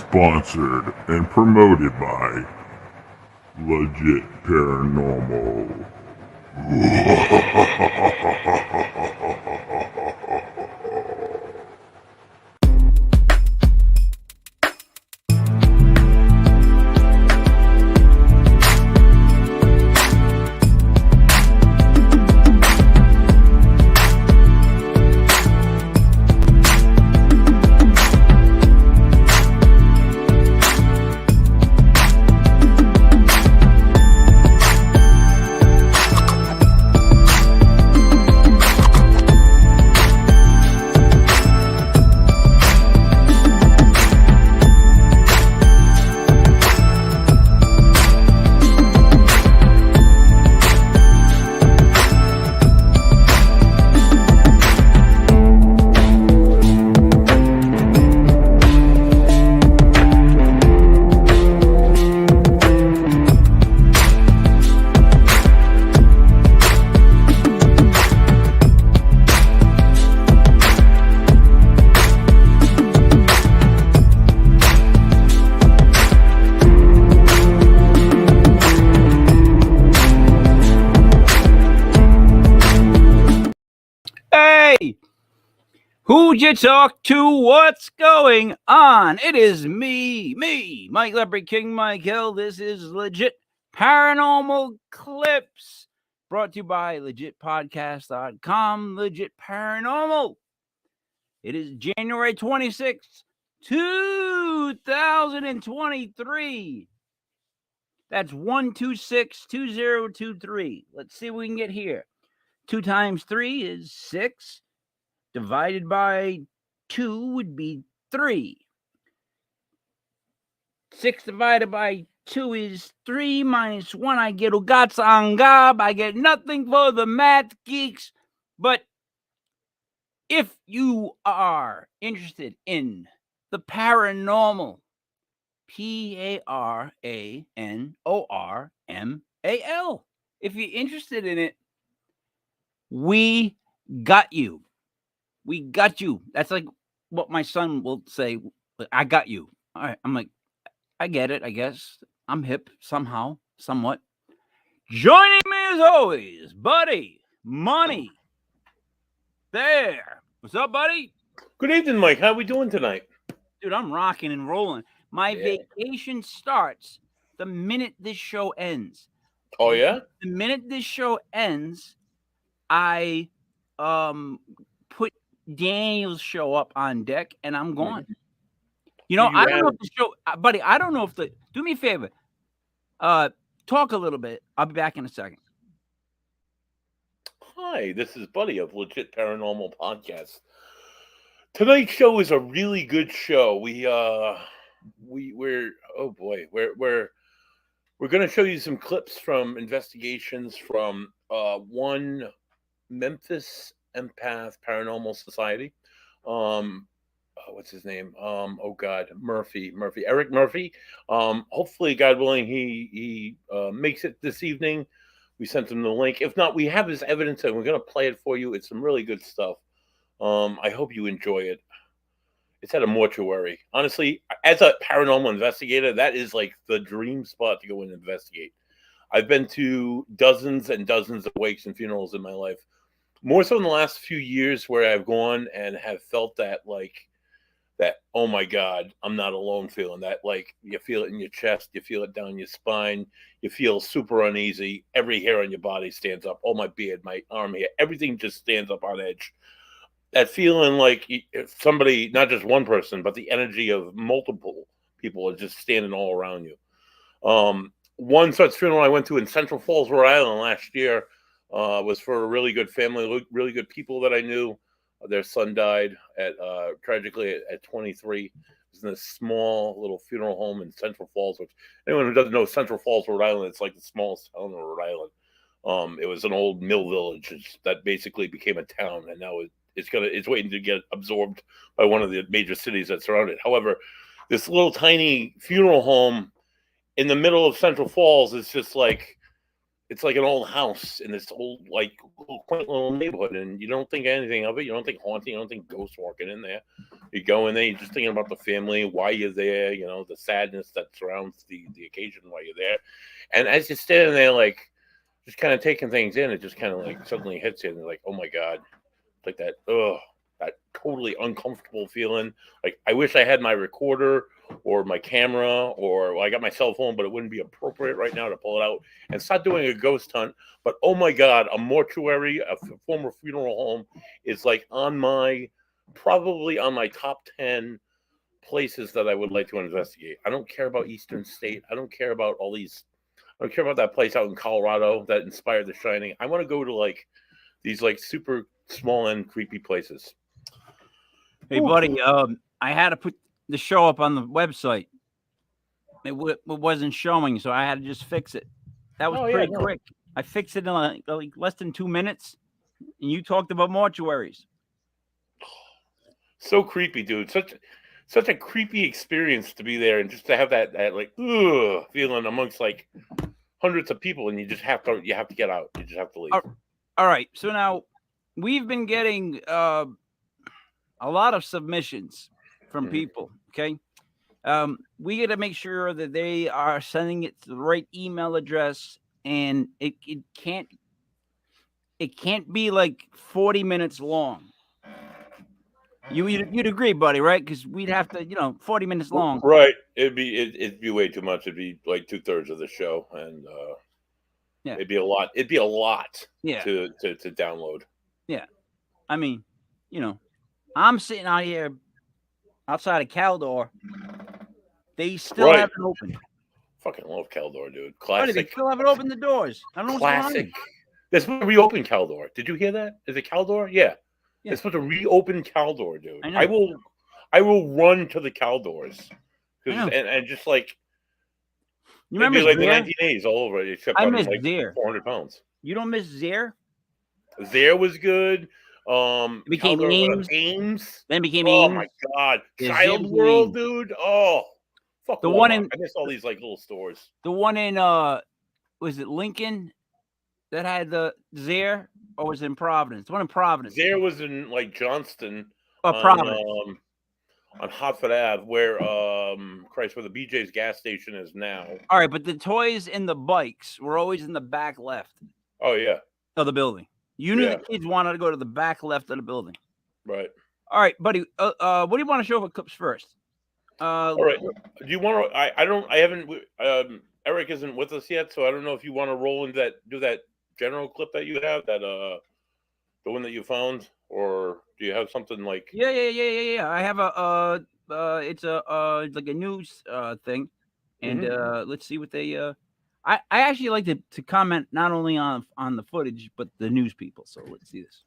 Sponsored and promoted by Legit Paranormal. Who'd you talk to? What's going on? It is me, Mike Leopard King Michael. This is Legit Paranormal Clips, brought to you by legitpodcast.com, Legit Paranormal. It is January 26th, 2023. That's 1262023. Let's see what we can get here. 2 times 3 is 6. Divided by 2 would be 3. 6 divided by 2 is 3 minus 1. I get ugats on gob. I get nothing for the math geeks. But if you are interested in the paranormal, Paranormal, if you're interested in it, we got you. We got you. That's like what my son will say. I got you. All right. I'm like, I get it, I guess. I'm hip somehow, somewhat. Joining me as always, buddy, Money. There. What's up, buddy? Good evening, Mike. How we doing tonight? Dude, I'm rocking and rolling. My vacation starts the minute this show ends. Oh, yeah? The minute this show ends, I put Daniel's show up on deck and I'm gone. You know, I don't know if the show, buddy, I don't know if do me a favor. Talk a little bit. I'll be back in a second. Hi, this is Buddy of Legit Paranormal Podcast. Tonight's show is a really good show. We're going to show you some clips from investigations from one Memphis Empath Paranormal Society. What's his name? Murphy, Eric Murphy. Hopefully, God willing, he makes it this evening. We sent him the link. If not, we have his evidence and we're going to play it for you. It's some really good stuff. I hope you enjoy it. It's at a mortuary. Honestly, as a paranormal investigator, that is like the dream spot to go and investigate. I've been to dozens and dozens of wakes and funerals in my life. More so in the last few years where I've gone and have felt that, oh my God, I'm not alone feeling that. Like, you feel it in your chest, you feel it down your spine, you feel super uneasy. Every hair on your body stands up. Oh, my beard, my arm hair, everything just stands up on edge. That feeling like somebody, not just one person, but the energy of multiple people are just standing all around you. One such funeral I went to in Central Falls, Rhode Island last year was for a really good family, really good people that I knew. Their son died tragically at 23. It was in a small little funeral home in Central Falls, which anyone who doesn't know Central Falls, Rhode Island, it's like the smallest town in Rhode Island. It was an old mill village that basically became a town, and now it's waiting to get absorbed by one of the major cities that surround it. However, this little tiny funeral home in the middle of Central Falls is just like, it's like an old house in this old, quaint little neighborhood, and you don't think anything of it. You don't think haunting. You don't think ghosts walking in there. You go in there, you're just thinking about the family, why you're there, you know, the sadness that surrounds the occasion why you're there. And as you're standing there, like, just kind of taking things in, it just kind of like suddenly hits you, and you're like, oh my God, like that, that totally uncomfortable feeling. Like, I wish I had my recorder or my camera, or well, I got my cell phone, but it wouldn't be appropriate right now to pull it out and start doing a ghost hunt. But oh my God, a mortuary, a former funeral home is like probably on my top 10 places that I would like to investigate. I don't care about Eastern State. I don't care about all these. I don't care about that place out in Colorado that inspired The Shining. I want to go to like these like super small and creepy places. Hey, buddy, I had to put the show up on the website. It wasn't showing, so I had to just fix it. That was pretty quick. I fixed it in like less than 2 minutes, and you talked about mortuaries. So creepy, dude. Such a creepy experience to be there, and just to have that like feeling amongst like hundreds of people, and you have to get out. You just have to leave. All right. So now we've been getting a lot of submissions from people. Okay. We got to make sure that they are sending it to the right email address, and it can't be like 40 minutes long. You'd agree, buddy, right? Because we'd have to, 40 minutes long. Right. It'd be way too much. It'd be like 2/3 of the show, and it'd be a lot. It'd be a lot. Yeah. To download. Yeah. I mean, I'm sitting out here outside of Caldor. They still haven't opened. Fucking love Caldor, dude. Classic. Buddy, they still haven't opened the doors. I don't know what's going on. They're supposed to reopen Caldor. Did you hear that? Is it Caldor? Yeah. They're supposed to reopen Caldor, dude. I will run to the Caldors. And just like, you remember like the 1980s all over, except I I'm miss like Thayer. 400 pounds. You don't miss Thayer? Thayer was good. It became Ames. Then became Ames. Ames. Oh my God. Child World, dude. Oh. Fuck. The one in, I miss all these like little stores. The one in was it Lincoln that had the Thayer, or was it in Providence? The one in Providence. Thayer was in like Johnston. Providence. On Hartford Ave, where where the BJ's gas station is now. All right, but the toys and the bikes were always in the back left. Oh yeah. Of the building. You knew the kids wanted to go to the back left of the building. Right. All right, buddy. What do you want to show for clips first? All right. Do you want to? I haven't. Eric isn't with us yet, so I don't know if you want to roll into do that general clip that you have, that the one that you found, or do you have something like? Yeah. I have it's like a news thing, and let's see what they. I actually like to comment not only on the footage but the news people. So let's see this.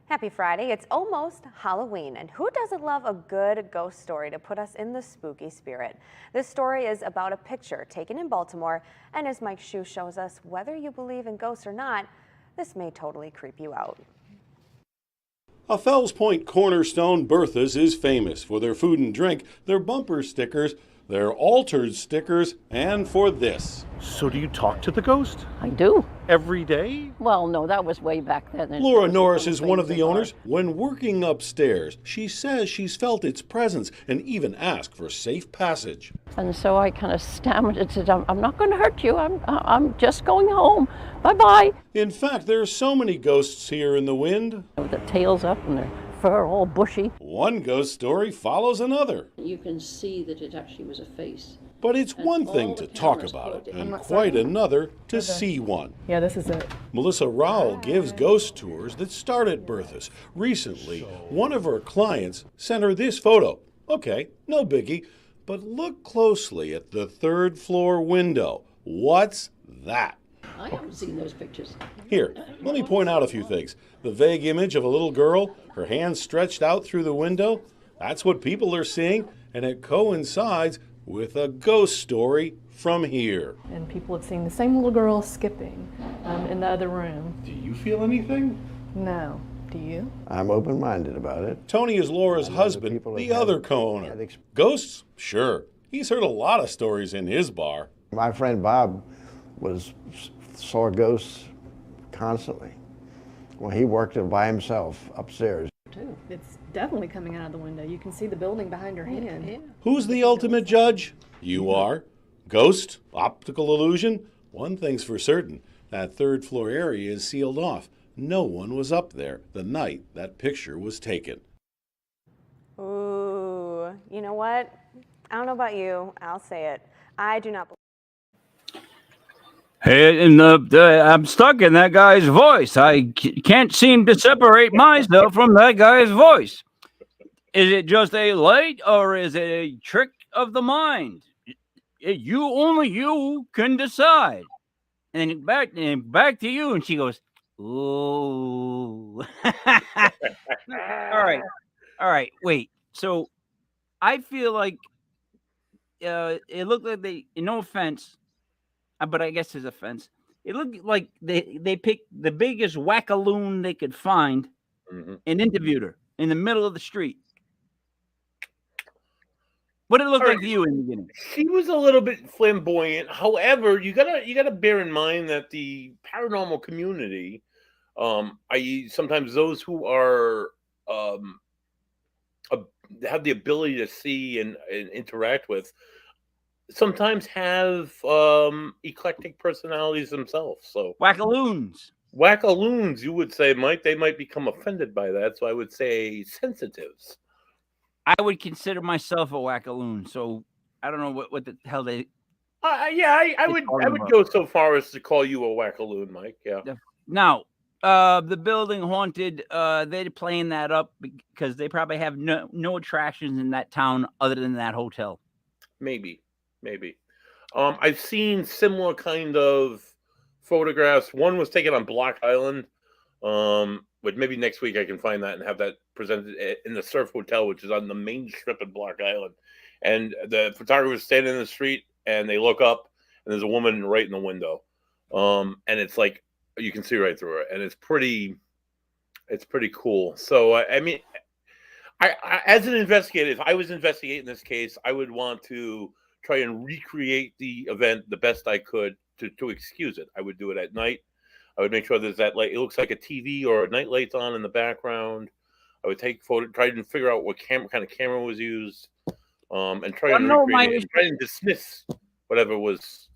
Happy Friday. It's almost Halloween, and who doesn't love a good ghost story to put us in the spooky spirit? This story is about a picture taken in Baltimore, and as Mike Shue shows us, whether you believe in ghosts or not, this may totally creep you out. A Fells Point cornerstone, Bertha's, is famous for their food and drink, their bumper stickers, their altered stickers, and for this. So do you talk to the ghost? I do. Every day? Well, no, that was way back then. Laura Norris is one of the owners. When working upstairs, she says she's felt its presence and even asked for safe passage. And so I kind of stammered and said, I'm not going to hurt you. I'm just going home. Bye-bye. In fact, there's so many ghosts here in the wind. With the tails up and their fur all bushy. One ghost story follows another. You can see that it actually was a face. But it's one thing to talk about it, and quite another to see one. Yeah, this is it. Melissa Rowell gives ghost tours that start at Bertha's. Recently, one of her clients sent her this photo. Okay, no biggie, but look closely at the third floor window. What's that? I haven't seen those pictures. Here, let me point out a few things. The vague image of a little girl, her hands stretched out through the window. That's what people are seeing, and it coincides with a ghost story from here. And people have seen the same little girl skipping in the other room. Do you feel anything? No. Do you? I'm open-minded about it. Tony is Laura's husband, the other co-owner. Ghosts? Sure. He's heard a lot of stories in his bar. My friend Bob saw ghosts constantly. Well, he worked by himself upstairs. too. It's definitely coming out of the window. You can see the building behind her hand. Yeah. Who's the ultimate judge? You are. Ghost? Optical illusion? One thing's for certain. That third floor area is sealed off. No one was up there the night that picture was taken. Ooh, you know what? I don't know about you. I'll say it. I do not believe. Hey, I'm stuck in that guy's voice. I can't seem to separate myself from that guy's voice. Is it just a light or is it a trick of the mind? Only you can decide. And back to you. And she goes, ooh. All right. Wait. So I feel like it looked like no offense, but I guess there's offense. It looked like they picked the biggest wackaloon they could find and interviewed her in the middle of the street. What did it look like to you in the beginning? She was a little bit flamboyant. However, you gotta bear in mind that the paranormal community, i.e., sometimes those who are have the ability to see and interact with, sometimes have eclectic personalities themselves. So Wackaloons, you would say, Mike. They might become offended by that. So I would say sensitives. I would consider myself a wackaloon, so I don't know what the hell they. I would go so far as to call you a wackaloon, Mike. Yeah. Now, the building haunted. They're playing that up because they probably have no attractions in that town other than that hotel. Maybe. I've seen similar kind of photographs. One was taken on Block Island. But maybe next week I can find that and have that presented in the Surf Hotel, which is on the main strip of Block Island. And the photographer was standing in the street, and they look up, and there's a woman right in the window. And it's like you can see right through her, and it's pretty cool. So I mean, I as an investigator, if I was investigating this case, I would want to try and recreate the event the best I could to excuse it. I would do it at night. I would make sure there's that light. It looks like a TV or a night light's on in the background. I would take photo, try to figure out what kind of camera was used, and try and dismiss whatever was.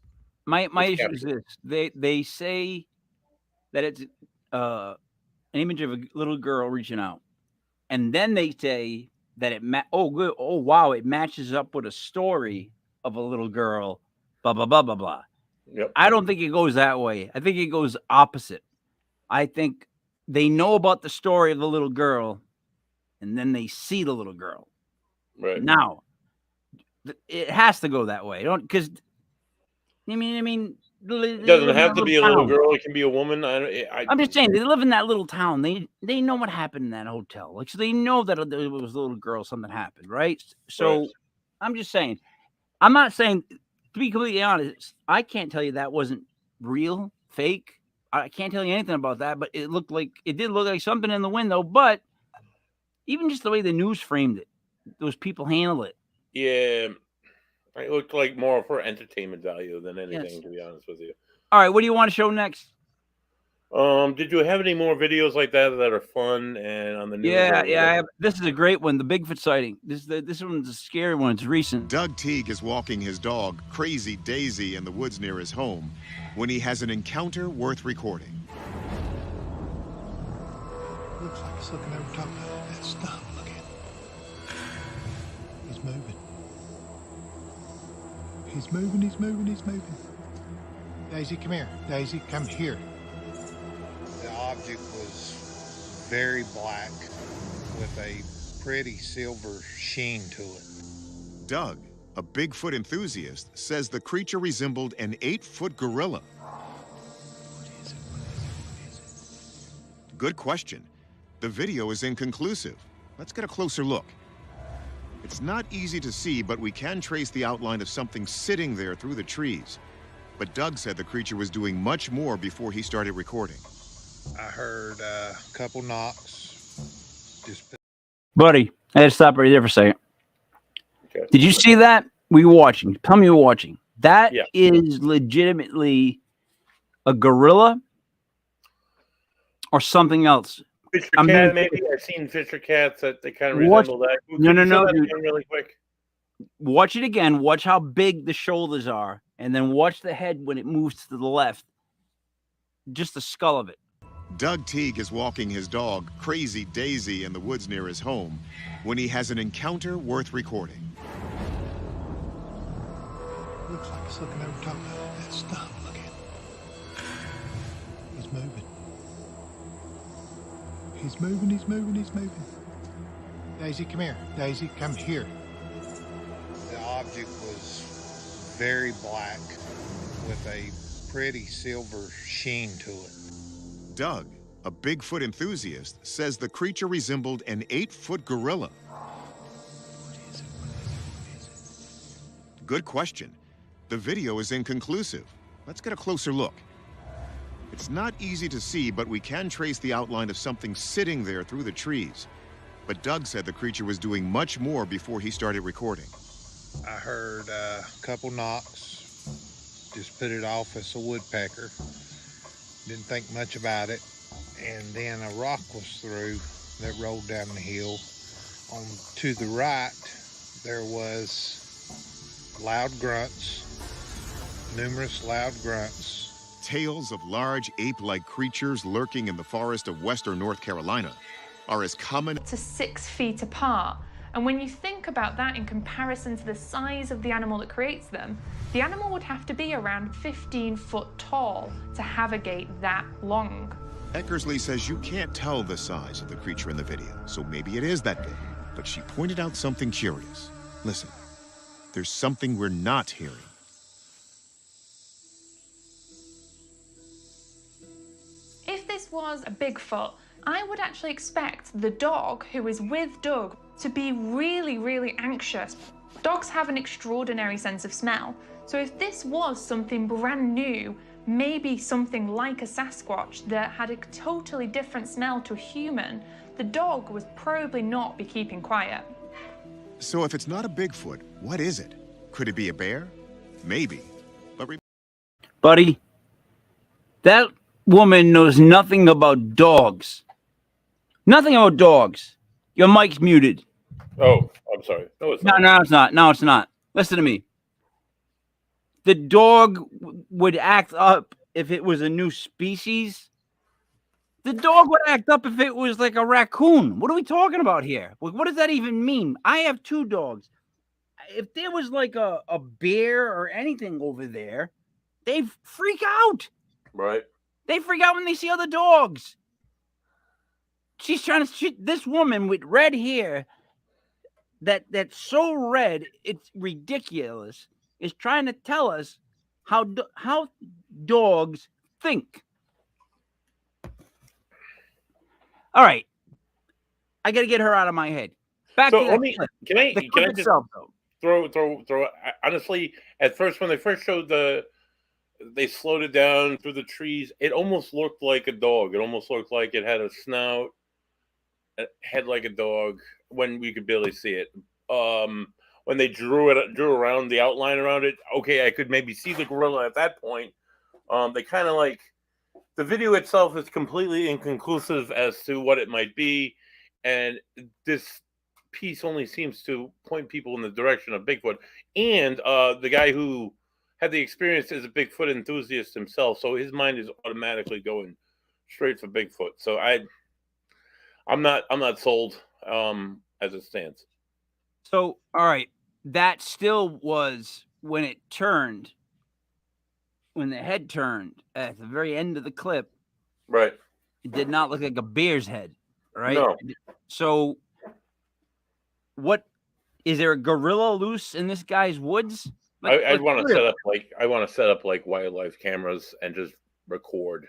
My issue is this: they say that it's an image of a little girl reaching out, and then they say that it it matches up with a story of a little girl, blah blah blah blah blah. Yep. I don't think it goes that way. I think it goes opposite. I think they know about the story of the little girl, and then they see the little girl. Right now, it has to go that way. Because I mean, it doesn't have to be a little girl. It can be a woman. I'm just saying they live in that little town. They know what happened in that hotel. Like, so they know that it was a little girl. Something happened, right? So right. I'm just saying. I'm not saying. To be completely honest, I can't tell you that wasn't real, fake. I can't tell you anything about that, but it did look like something in the window. But even just the way the news framed it, those people handle it. Yeah, it looked like more for entertainment value than anything, to be honest with you. All right, what do you want to show next? Did you have any more videos like that are fun and on the news? Yeah. This is a great one. The Bigfoot sighting. This one's a scary one. It's recent. Doug Teague is walking his dog, Crazy Daisy, in the woods near his home when he has an encounter worth recording. Looks like it's looking over top of that stuff. Look at it. He's moving. He's moving. Daisy, come here. Daisy, come here. The object was very black with a pretty silver sheen to it. Doug, a Bigfoot enthusiast, says the creature resembled an 8-foot gorilla. What is it? Good question. The video is inconclusive. Let's get a closer look. It's not easy to see, but we can trace the outline of something sitting there through the trees. But Doug said the creature was doing much more before he started recording. I heard a couple knocks. Buddy, I had to stop right there for a second. Okay. Did you see that? Were you watching? Tell me you were watching. That is legitimately a gorilla or something else. Fisher I'm cat, being- maybe. I've seen Fisher cats that they kind of Watch- resemble that. Could No, you no, show no, that dude. again really quick? Watch it again. Watch how big the shoulders are, and then watch the head when it moves to the left. Just the skull of it. Doug Teague is walking his dog, Crazy Daisy, in the woods near his home when he has an encounter worth recording. Looks like it's looking over top of that stump. Look at it. He's moving. He's moving, he's moving, he's moving. Daisy, come here. Daisy, come here. The object was very black with a pretty silver sheen to it. Doug, a Bigfoot enthusiast, says the creature resembled an 8-foot gorilla. What is it? What is it? What is it? Good question. The video is inconclusive. Let's get a closer look. It's not easy to see, but we can trace the outline of something sitting there through the trees. But Doug said the creature was doing much more before he started recording. I heard a couple knocks. Just put it off as a woodpecker. Didn't think much about it. And then a rock was through that rolled down the hill. On to the right, there was loud grunts, numerous loud grunts. Tales of large ape-like creatures lurking in the forest of western North Carolina are as common to 6 feet apart. And when you think about that in comparison to the size of the animal that creates them, the animal would have to be around 15 foot tall to have a gait that long. Eckersley says you can't tell the size of the creature in the video, so maybe it is that big. But she pointed out something curious. Listen, there's something we're not hearing. If this was a Bigfoot, I would actually expect the dog who is with Doug to be really, really anxious. Dogs have an extraordinary sense of smell. So if this was something brand new, maybe something like a Sasquatch that had a totally different smell to a human, the dog would probably not be keeping quiet. So if it's not a Bigfoot, what is it? Could it be a bear? Maybe. But Buddy, that woman knows nothing about dogs. Nothing about dogs. Your mic's muted. Oh, I'm sorry. No, it's not. No, it's not. No, it's not. Listen to me. The dog would act up if it was a new species. The dog would act up if it was like a raccoon. What are we talking about here? What does that even mean? I have 2 dogs. If there was like a bear or anything over there, they freak out. Right. They freak out when they see other dogs. She's trying to this woman with red hair that's so red it's ridiculous is trying to tell us how dogs think. All right, I got to get her out of my head. Back So to let me. clip. Can I? The Can clip I just itself, though. throw? Honestly, at first when they first showed they slowed it down through the trees. It almost looked like a dog. It almost looked like it had a snout, a head like a dog. When we could barely see it. When they drew around the outline around it, okay, I could maybe see the gorilla at that point. They kind of like the video itself is completely inconclusive as to what it might be, and this piece only seems to point people in the direction of Bigfoot. And the guy who had the experience is a Bigfoot enthusiast himself, so his mind is automatically going straight for Bigfoot. So I'm not sold as it stands. So, all right, that still was when it turned, when the head turned at the very end of the clip. Right. It did not look like a bear's head, right? No. So, what is there a gorilla loose in this guy's woods? I want to set up like wildlife cameras and just record.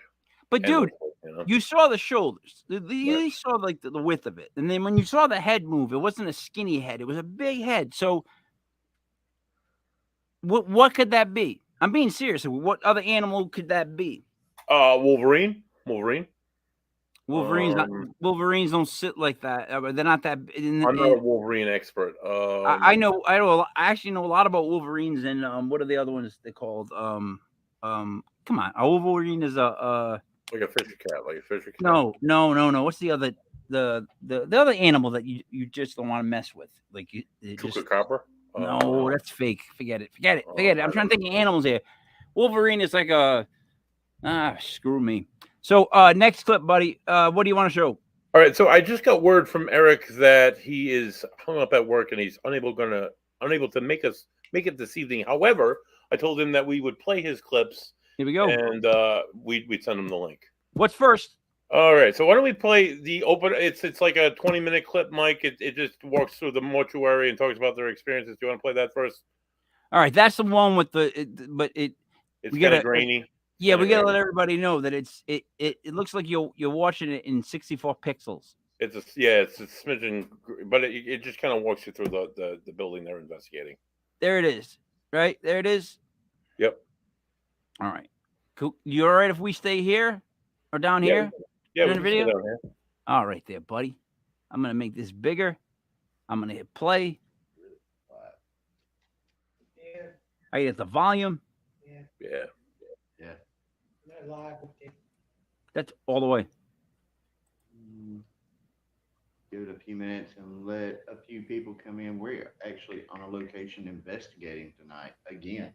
But dude, you know? you saw the shoulders. You saw like the width of it, and then when you saw the head move, it wasn't a skinny head; it was a big head. So, what could that be? I'm being serious. What other animal could that be? Wolverine. Wolverines don't sit like that. They're not that. I'm not a Wolverine expert. I actually know a lot about Wolverines, and what are the other ones they called? Come on, a Wolverine is a Like a fisher cat, like a fisher cat. No. What's the other the other animal that you just don't want to mess with? Like you just Chupacabra? no, that's fake. Forget it. I'm trying to think of animals here. Wolverine is like a screw me. So next clip, buddy. What do you want to show? All right, so I just got word from Eric that he is hung up at work and he's unable to make it this evening. However, I told him that we would play his clips. Here we go. And we'd send him the link. What's first? All right, so why don't we play the open? It's like a 20-minute clip, Mike. It just walks through the mortuary and talks about their experiences. Do you want to play that first? All right, that's the one with it's we gotta grainy. Yeah, we gotta let everybody know that it looks like you're watching it in 64 pixels. It's a smidgen, but it just kind of walks you through the building they're investigating. There it is. Right there, it is. Yep. All right. Cool. You all right if we stay here or down here? Yeah, in the video. All right, there, buddy. I'm gonna make this bigger. I'm gonna hit play. I get the volume. Yeah. That's all the way. Give it a few minutes and let a few people come in. We're actually on a location investigating tonight again.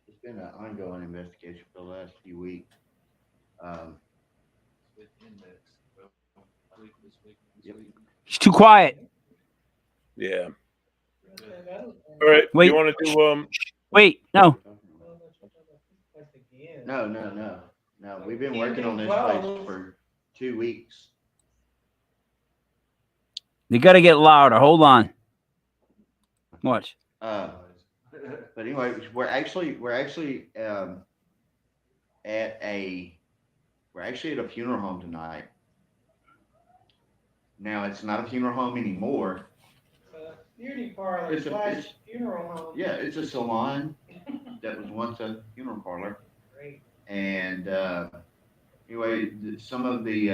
It's been an ongoing investigation for the last few weeks. It's too quiet. Yeah. All right. Wait. You want to do Wait. No. No. We've been working on this place for 2 weeks. You got to get louder. Hold on. Watch. But anyway, we're actually at a funeral home tonight. Now it's not a funeral home anymore. Beauty parlor slash funeral home. Yeah, it's a salon that was once a funeral parlor. Great. And anyway, some of the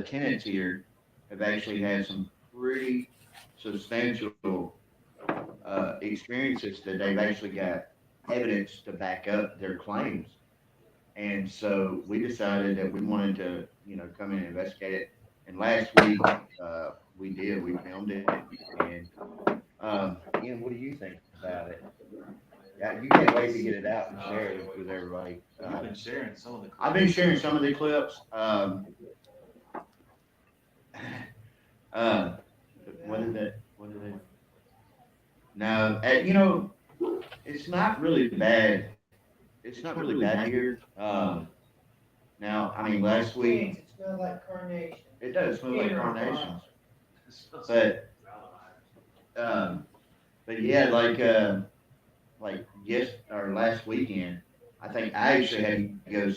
tenants here have actually had some pretty substantial experiences that they've actually got evidence to back up their claims. And so we decided that we wanted to, come in and investigate it. And last week, we did. We filmed it. And Ian, what do you think about it? Yeah, you can't wait to get it out and share it with everybody. I've been sharing some of the clips. What did they? No, it's not really bad. It's not really bad here. Now, I mean, last week. It smells like carnation. It does smell like carnations. But yeah, last weekend, I think I actually had to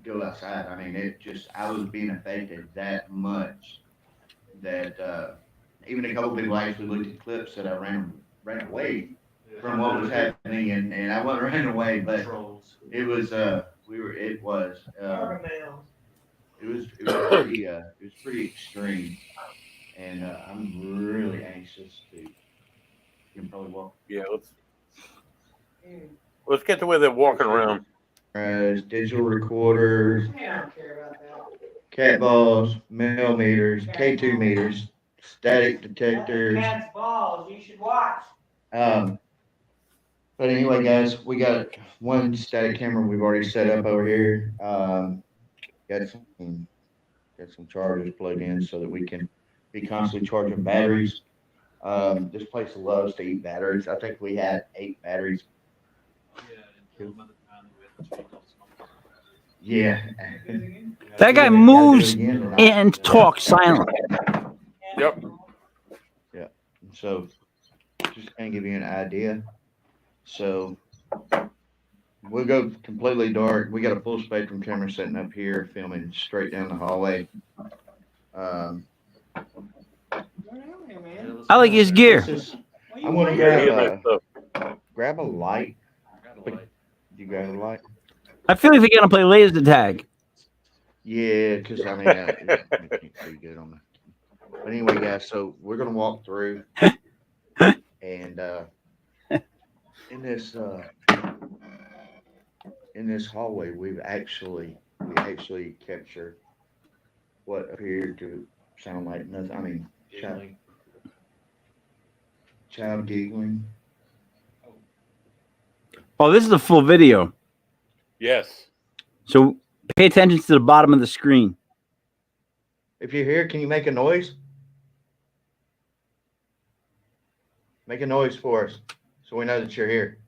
go outside. I mean, I was being affected that much that even a couple people actually looked at clips that I ran away from what was happening, and I wasn't running away, but it was pretty extreme, and I'm really anxious to. You can probably walk. Yeah, let's get to where they're walking around. Digital recorders, cat balls, millimeters, K2 meters, static detectors. Cat's balls. You should watch. But anyway, guys, we got one static camera we've already set up over here. Got some chargers plugged in so that we can be constantly charging batteries. This place loves to eat batteries. I think we had 8 batteries. Yeah. That guy moves and talks silently. Yep. Yeah. So, just kind of give you an idea. So, we'll go completely dark. We got a full spectrum camera sitting up here, filming straight down the hallway. I like his gear. I'm going to grab a light. You grab a light? I feel like they're gonna play laser tag. Yeah, because I mean, I can't see good on that. But anyway, guys, so we're gonna walk through, and in this in this hallway, we actually capture what appeared to sound like nothing. I mean, child giggling. Oh, this is a full video. Yes. So pay attention to the bottom of the screen. If you're here, can you make a noise? Make a noise for us so we know that you're here.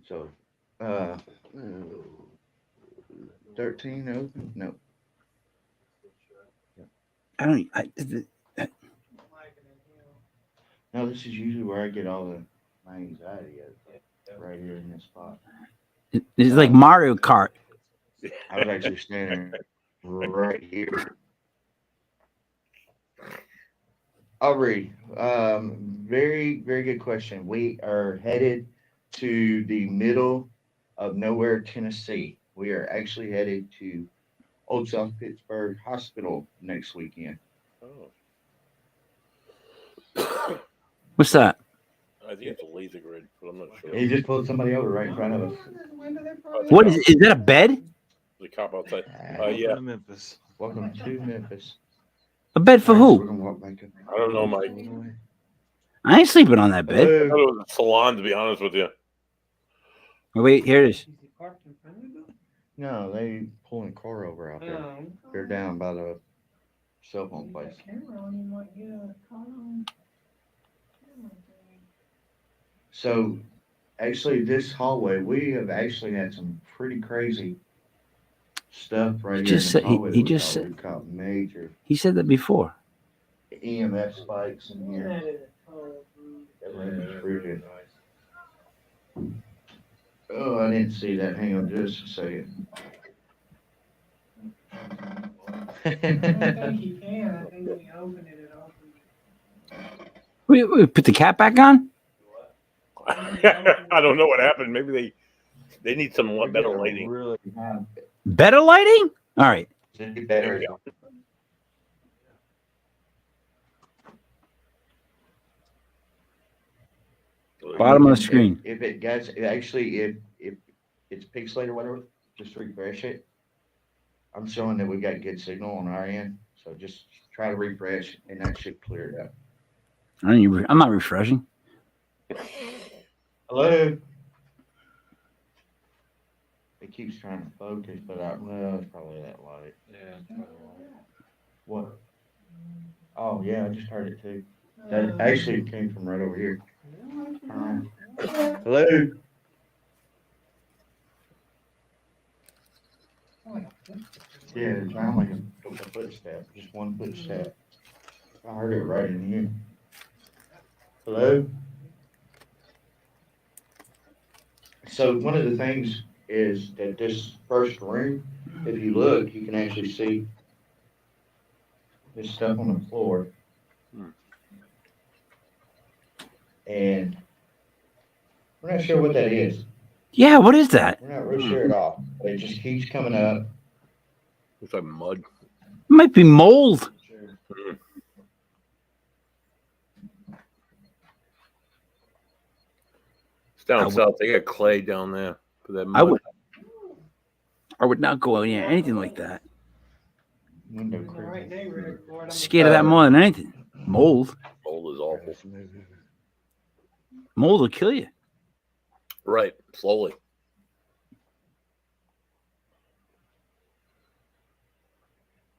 So, 13 open? No. I don't. No, this is usually where I get all my anxiety right here in this spot. It's like Mario Kart. I was actually standing right here. I'll read. Very, very good question. We are headed to the middle of nowhere, Tennessee. We are actually headed to Old South Pittsburgh Hospital next weekend. Oh. What's that? I think it's a laser grid, but I'm not sure. He just pulled somebody over right in front of us. What is? Is that a bed? The cop outside. Welcome Yeah. to Memphis. Welcome to Memphis. A bed for We're who? gonna walk back up. I don't know, Mike. I ain't sleeping on that bed. I thought it was a salon, to be honest with you. Wait, here it is. No, they pulling a car over out there. They're down by the cell phone place. So, actually, this hallway, we have actually had some pretty crazy stuff right here in Just this said hallway. he that just said we've caught major he said that before. EMF spikes in here. That let me through here. Oh, I didn't see that. Hang on just a second. I think you can. I think when you open it, it opens. We put the cat back on. I don't know what happened. Maybe they need some better lighting. Really Better lighting. All right. There we go. Bottom of the screen. If it gets actually, if it's pixelated or whatever, just refresh it. I'm showing that we got good signal on our end, so just try to refresh, and that should clear it up. I'm not refreshing. Hello. It keeps trying to focus, but well, it's probably that light. Yeah. What? Oh yeah, I just heard it too. That actually came from right over here. Hello. Yeah, it sounded like a footstep, just one footstep. I heard it right in here. Hello? So one of the things is that this first room, if you look, you can actually see this stuff on the floor. And we're not sure what that is. Yeah, what is that? We're not real sure at all. But it just keeps coming up. Looks like mud. It might be mold. It's down south. They got clay down there for that mud. I would not go near anything like that. Window Right neighborhood, Florida. Scared of that more than anything. Mold. Mold is awful. Mold will kill you. Right, slowly.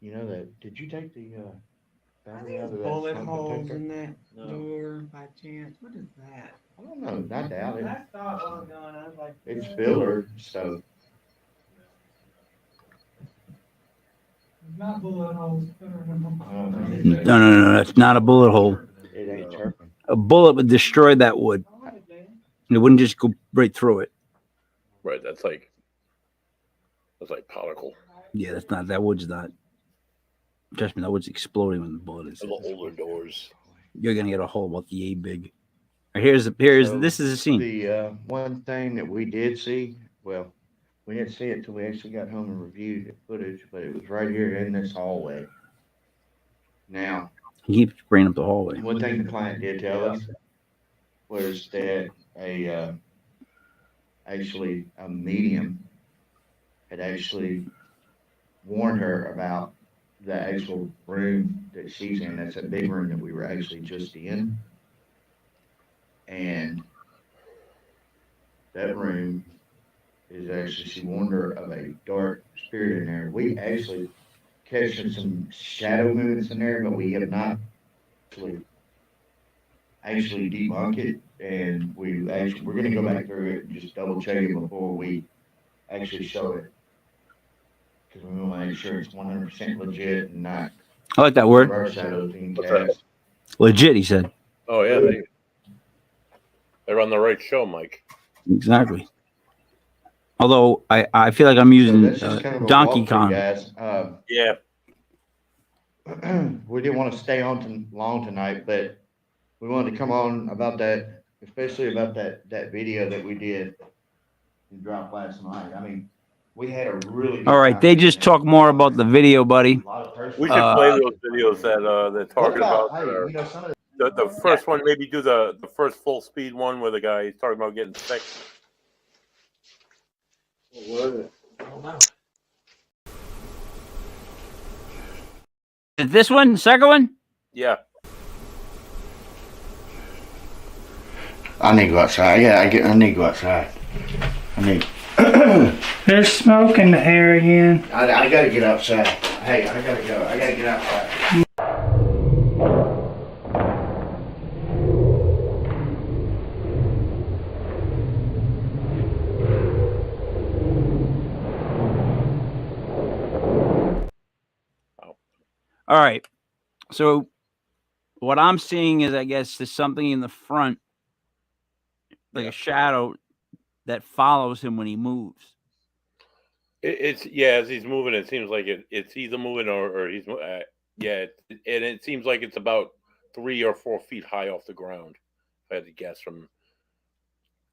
You know that? Did you take the battery out of that? Bullet smoke holes detector? in that door by chance. What is that? I don't know. I doubt it. I thought it was going. I was like, It's filler, so it's not bullet holes. No. That's not a bullet hole. it ain't chirping. A bullet would destroy that wood. It wouldn't just go right through it. Right, that's like particle. Yeah, that's not. That wood's not. Trust me, that wood's exploding when the bullet is. The older doors. You're gonna get a hole about the A big. Here's So this is a scene. The one thing that we did see, well, we didn't see it till we actually got home and reviewed the footage, but it was right here in this hallway. Now, He keeps bringing up the hallway. one thing the client did tell us was that actually a medium had actually warned her about the actual room that she's in. That's a big room that we were actually just in. And that room is actually, she warned her of a dark spirit in there. We actually captured some shadow movements in there, but we have not actually debunk it. And we're going to go back through it and just double check it before we actually show it. Because we want to make sure it's 100% legit and not. I like that word. Our shadows being cast. Legit, he said. Oh yeah, they're on the right show, Mike. Exactly. Although I feel like I'm using Kind of Donkey walkthrough, Kong. guys. Yeah. We didn't want to stay on long tonight, but we wanted to come on about that, especially about that video that we did and dropped last night. I mean, we had a really good All right, they just talk more about the video, buddy. We should play those videos that they're talking about. The first one, maybe do the first full speed one where the guy is talking about getting sick. Is this one, second one? Yeah. I need to go outside. I need to go outside. There's smoke in the air again. I gotta get outside. Hey, I gotta go. I gotta get outside. All right. So what I'm seeing is, I guess, there's something in the front, like a shadow that follows him when he moves. It's as he's moving, it seems like it's either moving or he's and it seems like it's about 3 or 4 feet high off the ground. If I had to guess, from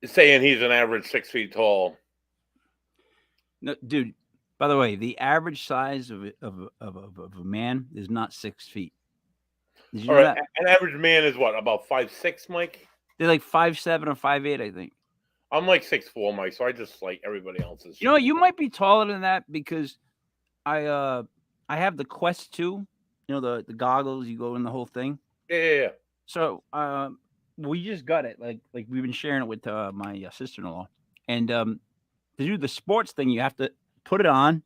saying he's an average 6 feet tall. No, dude. By the way, the average size of a man is not 6 feet. Did you know that? An average man is what, about 5'6", Mike? They're like 5'7" or 5'8", I think. I'm like 6'4", Mike, so I just like everybody else's. You know, you might be taller than that because I have the Quest 2, you know, the goggles, you go in the whole thing. Yeah. So we just got it. Like we've been sharing it with my sister-in-law. And to do the sports thing, you have to put it on,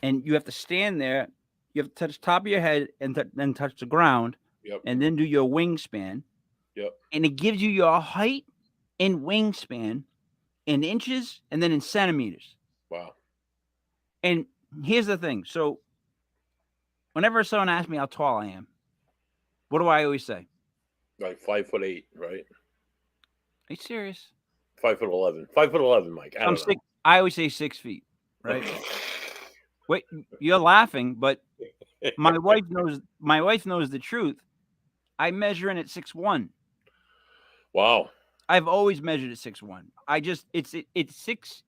and you have to stand there. You have to touch the top of your head and then touch the ground, and then do your wingspan. Yep. And it gives you your height and wingspan in inches and then in centimeters. Wow. And here's the thing. So whenever someone asks me how tall I am, what do I always say? Like 5'8", right? Are you serious? 5'11". 5'11", Mike. I don't know. I always say 6 feet, right? Wait, you're laughing, but my wife knows. My wife knows the truth. I measure in at 6'1". Wow. I've always measured at 6'1". It's 6.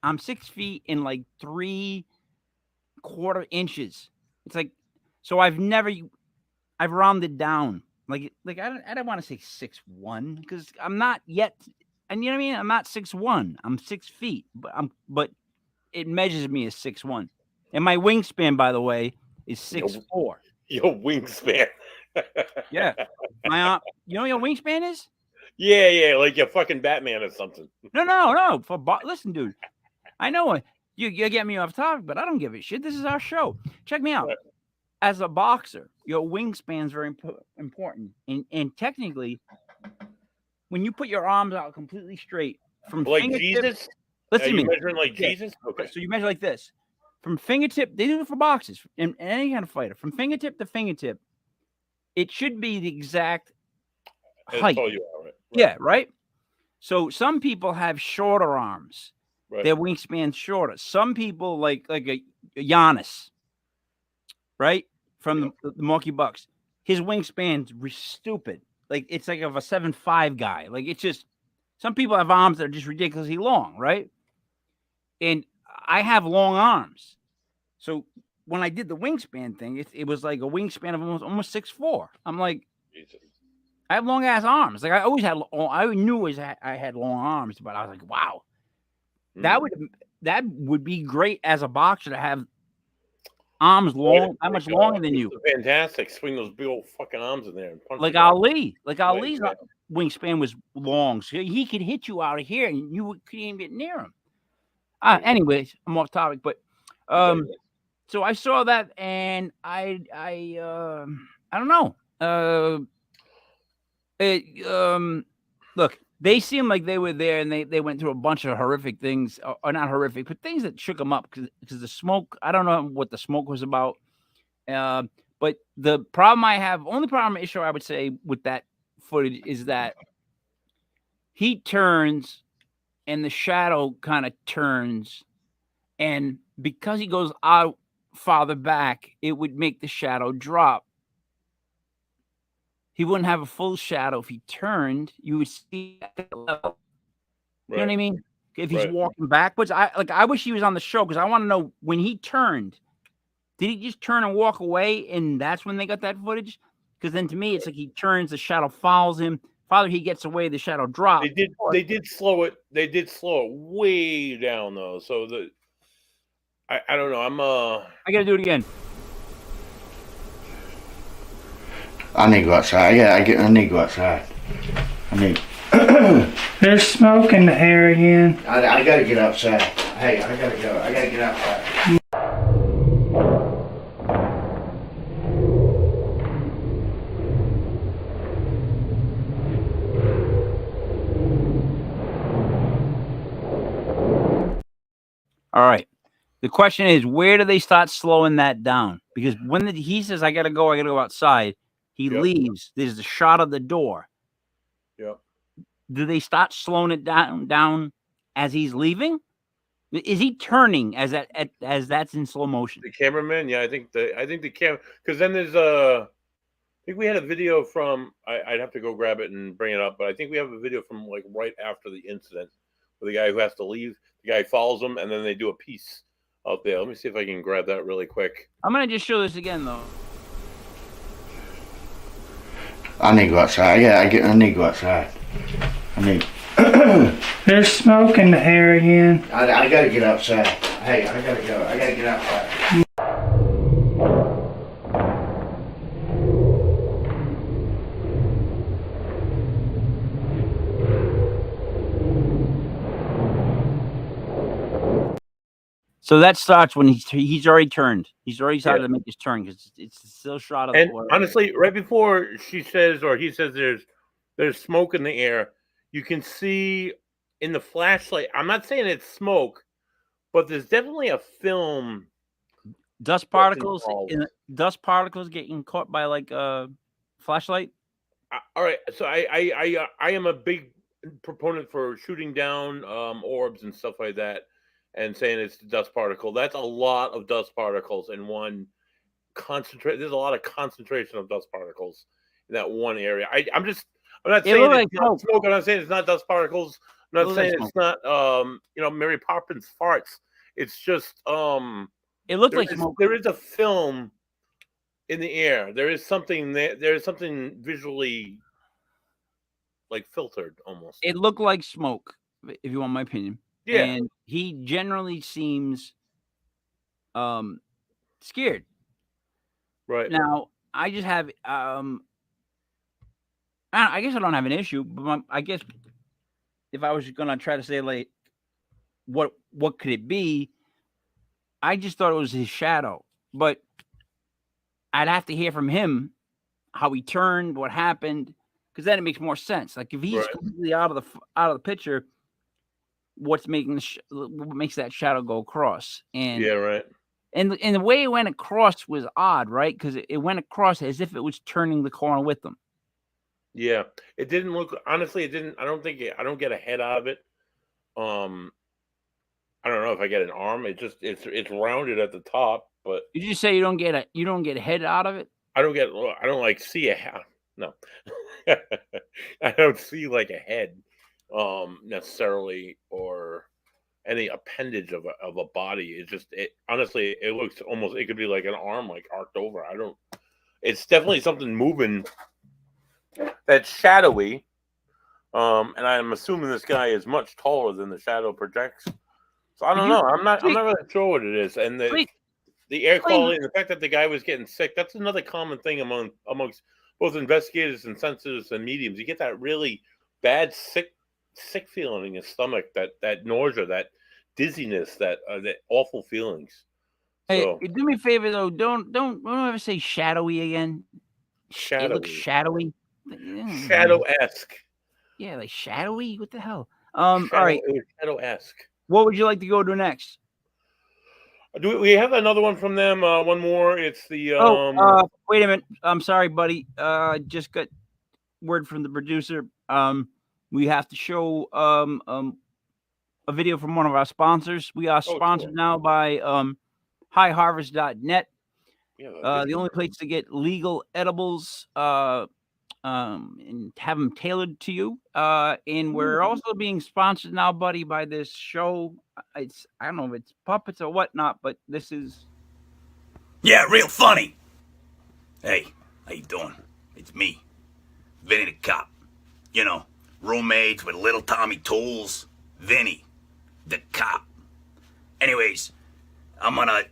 I'm 6 feet in like 3/4 inches. It's like, so I've rounded down. Like I don't want to say 6'1" because I'm not yet. And you know what I mean? I'm not 6'1". I'm 6 feet, but it measures me as 6'1". And my wingspan, by the way, is 6'4". Your wingspan. Yeah. You know what your wingspan is? Yeah, like you're fucking Batman or something. No. Listen, dude. I know you're getting me off topic, but I don't give a shit. This is our show. Check me out. Right. As a boxer, your wingspan is very important. And technically, when you put your arms out completely straight from like fingertip, Jesus, listen to me. Measuring like Jesus. Okay. So you measure like this, from fingertip. They do it for boxers and any kind of fighter. From fingertip to fingertip, it should be the exact height. That's all you are, right? Yeah, right. So some people have shorter arms. Right. Their wingspan's shorter. Some people like a Giannis, right, from the Milwaukee Bucks. His wingspan's stupid. Like it's like of a 7'5" guy. Like it's just, some people have arms that are just ridiculously long, right? and I have long arms, so when I did the wingspan thing, it was like a wingspan of almost 6'4". I'm like, Jesus. I have long ass arms. Like I always had. I knew I had long arms, but I was like, wow, that would be great as a boxer to have arms long, that much longer than you. Fantastic. Swing those big old fucking arms in there and punch. Like them out. Ali. Like Ali's wingspan was long, so he could hit you out of here, and you couldn't even get near him. Anyways, I'm off topic, but so I saw that, and I don't know. Look, they seemed like they were there, and they went through a bunch of horrific things, or not horrific, but things that shook them up because the smoke. I don't know what the smoke was about. But the problem I have, only problem issue I would say with that footage is that he turns, and the shadow kind of turns, and because he goes out farther back, it would make the shadow drop. He wouldn't have a full shadow if he turned. You would see at the level. You know what I mean? If he's walking backwards, I wish he was on the show because I want to know when he turned. Did he just turn and walk away, and that's when they got that footage? Because then to me, it's like he turns, the shadow follows him. Farther he gets away, the shadow drops. They did slow it. They did slow it way down though. So I don't know. I gotta do it again. I need to go outside. I need to go outside. There's smoke in the air again. I gotta get outside. Hey, I gotta go. I gotta get outside. All right. The question is, where do they start slowing that down? Because when he says, I got to go outside, he leaves. There's a shot of the door. Yep. Do they start slowing it down as he's leaving? Is he turning as that's in slow motion? The cameraman, yeah, I think the camera, because then there's I think we had a video from. I'd have to go grab it and bring it up, but I think we have a video from like right after the incident, where the guy who has to leave, the guy follows him, and then they do a piece out there. Let me see if I can grab that really quick. I'm gonna just show this again though. I need to go outside. I need to go outside. There's smoke in the air again. I gotta get outside. Hey, I gotta go. I gotta get outside. So that starts when he's already turned. He's already started to make his turn because it's a still shot of And the honestly, right before she says or he says there's smoke in the air, you can see in the flashlight. I'm not saying it's smoke, but there's definitely a film. Dust particles getting caught by like a flashlight. All right, so I am a big proponent for shooting down orbs and stuff like that, and saying it's dust particle. That's a lot of dust particles in one concentrate. There's a lot of concentration of dust particles in that one area. I'm not saying it's not smoke. I'm not saying it's not dust particles. I'm not saying it's not Mary Poppins farts. It's just it looked like smoke. There is a film in the air. There is something there. There is something visually like filtered almost. It looked like smoke, if you want my opinion. Yeah. And he generally seems scared. Right. Now, I just have I guess I don't have an issue, but I guess if I was going to try to say like what could it be? I just thought it was his shadow, but I'd have to hear from him how he turned, what happened, because then it makes more sense. Like if he's completely out of the picture, what makes that shadow go across? And yeah, right. And the way it went across was odd, right? Because it went across as if it was turning the corner with them. Yeah, it didn't look. Honestly, it didn't. I don't get a head out of it. I don't know if I get an arm. It's rounded at the top, but did you say you don't get a head out of it? I don't like see a head. No, I don't see like a head necessarily, any appendage of a body. It's just honestly, it looks almost, it could be like an arm like arced over. It's definitely something moving that's shadowy. And I'm assuming this guy is much taller than the shadow projects. So I don't know. I'm not really sure what it is. And the air quality and the fact that the guy was getting sick, that's another common thing amongst both investigators and sensors and mediums. You get that really bad sick feeling in your stomach, that nausea, that dizziness, that awful feelings. Hey, So, do me a favor though. Don't ever say shadowy again. It looks shadowy. Shadow-esque. Yeah, like shadowy. What the hell? All right. Shadow-esque. What would you like to go to next? Do we have another one from them? One more. It's the wait a minute. I'm sorry, buddy. Just got word from the producer. We have to show a video from one of our sponsors. We are sponsored now by highharvest.net. Yeah, the only place to get legal edibles and have them tailored to you. And we're also being sponsored now, buddy, by this show. I don't know if it's puppets or whatnot, but this is real funny. Hey, how you doing? It's me, Vinny the Cop. You know, roommates with little Tommy Tools. Vinny the Cop. Anyways, I'm gonna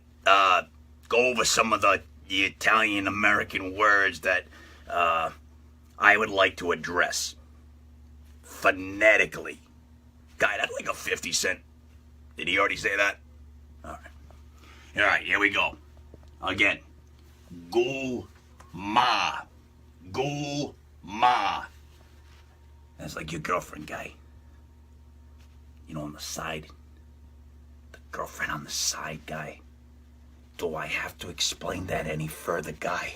go over some of the Italian-American words that I would like to address phonetically. Guy, that's like a 50 cent. Did he already say that? All right, here we go. Again. Guma. Guma. That's like your girlfriend, guy. You know, on the side. The girlfriend on the side, guy. Do I have to explain that any further, guy?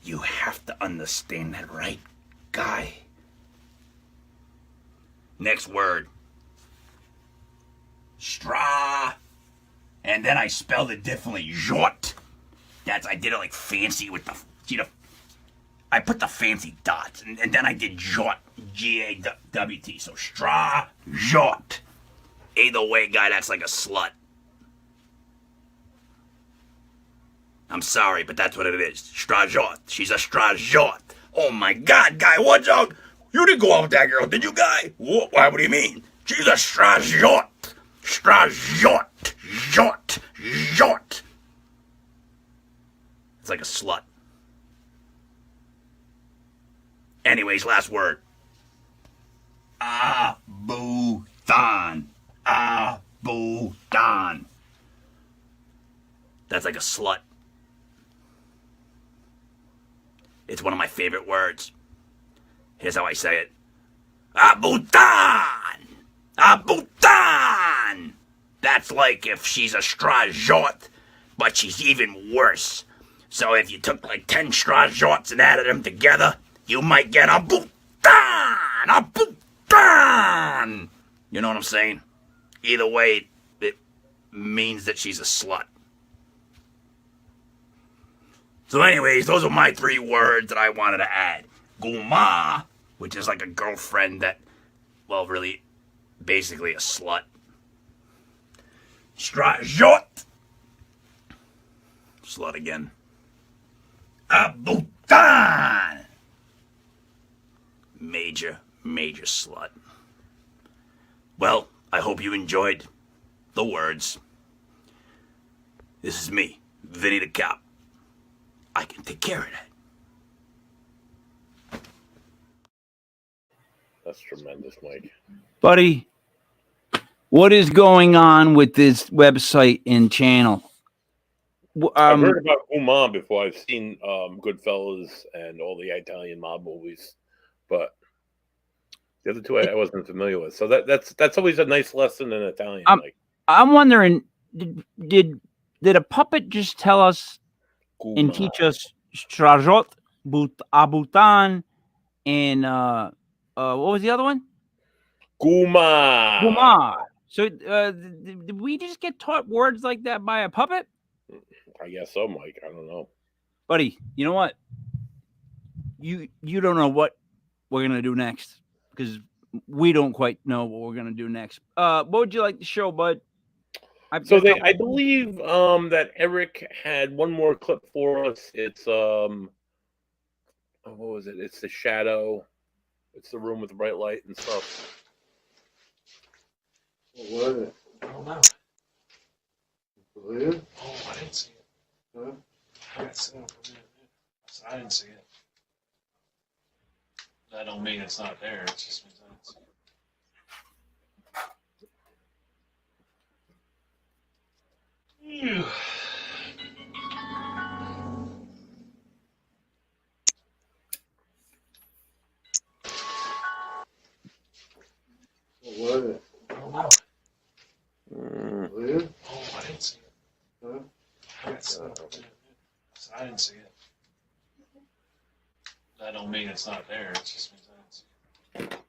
You have to understand that, right, guy? Next word. Straw. And then I spelled it differently. Jot. I did it like fancy with the, I put the fancy dots. And then I did jot. G-A-W-T. So straw, jot. Either way, guy, that's like a slut. I'm sorry, but that's what it is. Strajot. She's a strajot. Oh my God, guy, what's up? You didn't go out with that girl, did you, guy? What do you mean? She's a strajot. Strajot. Jot. Jot. It's like a slut. Anyways, last word. Abutan. Abutan. That's like a slut. It's one of my favorite words. Here's how I say it. Abutan! Abutan! That's like if she's a strajot, but she's even worse. So if you took like 10 strajots and added them together, you might get abutan! Abutan! You know what I'm saying? Either way, it means that she's a slut. So anyways, those are my 3 words that I wanted to add. Guma, which is like a girlfriend that, well, really, basically a slut. Strajot. Slut again. Abutan. Major slut. Well, I hope you enjoyed the words. This is me, Vinny the Cop. I can take care of that. That's tremendous, Mike. buddy. What is going on with this website and channel? I've heard about Uma before. I've seen Goodfellas and all the Italian mob movies, but the other 2 I wasn't familiar with. So that's always a nice lesson in Italian. I'm wondering, did a puppet just tell us and teach us Strajot, Abutan, and what was the other one? Guma. So did we just get taught words like that by a puppet? I guess so, Mike. I don't know. Buddy, you know what? You don't know what we're gonna do next, because we don't quite know what we're gonna do next. What would you like to show, bud? I believe that Eric had one more clip for us. It's what was it? It's the shadow. It's the room with the bright light and stuff. What was it? I don't know. Blue? Oh, I didn't see it. Huh? I didn't see it. I didn't see it. That don't mean it's not there. It just means I didn't see it. Ew. What was it? I don't know. Blue? Oh, I didn't see it. Huh? I didn't see it. That don't mean it's not there. It just means I didn't see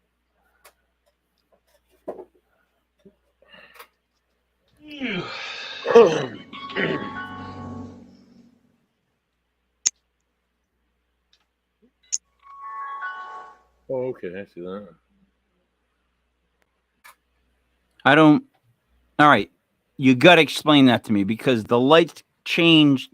it. Ew. Oh, okay, I see that. I don't. All right, you got to explain that to me because the lights changed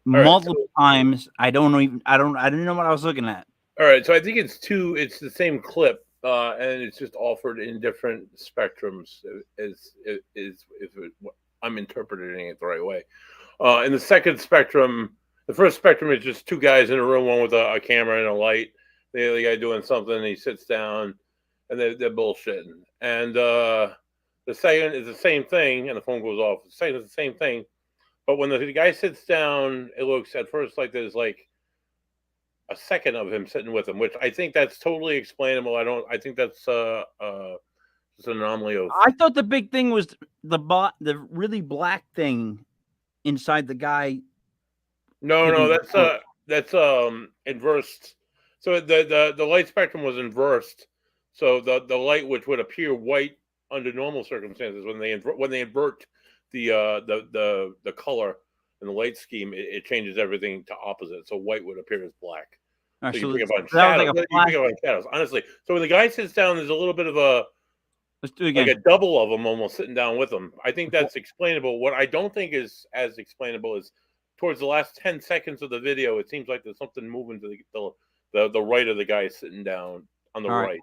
multiple times. I don't know. I didn't know what I was looking at. All right, so I think it's the same clip, and it's just offered in different spectrums. I'm interpreting it the right way. In the second spectrum, the first spectrum is just two guys in a room, one with a camera and a light. The other guy doing something, and he sits down, and they're bullshitting. And the second is the same thing, and the phone goes off. The second is the same thing, but when the guy sits down, it looks at first like there's like a second of him sitting with him, which I think that's totally explainable. I think that's just an anomaly of. I thought the big thing was the really black thing inside the guy. No, that's inversed. So the light spectrum was inversed. So the light, which would appear white under normal circumstances, when they invert the color and the light scheme, it changes everything to opposite. So white would appear as black. Right, so so you pick up on that was shadows. like You pick up on shadows. Honestly, so when the guy sits down, there's a little bit of a. Let's do it again. Like a double of them almost sitting down with them. I think that's explainable. What I don't think is as explainable is towards the last 10 seconds of the video, it seems like there's something moving to the right of the guy sitting down on the All right.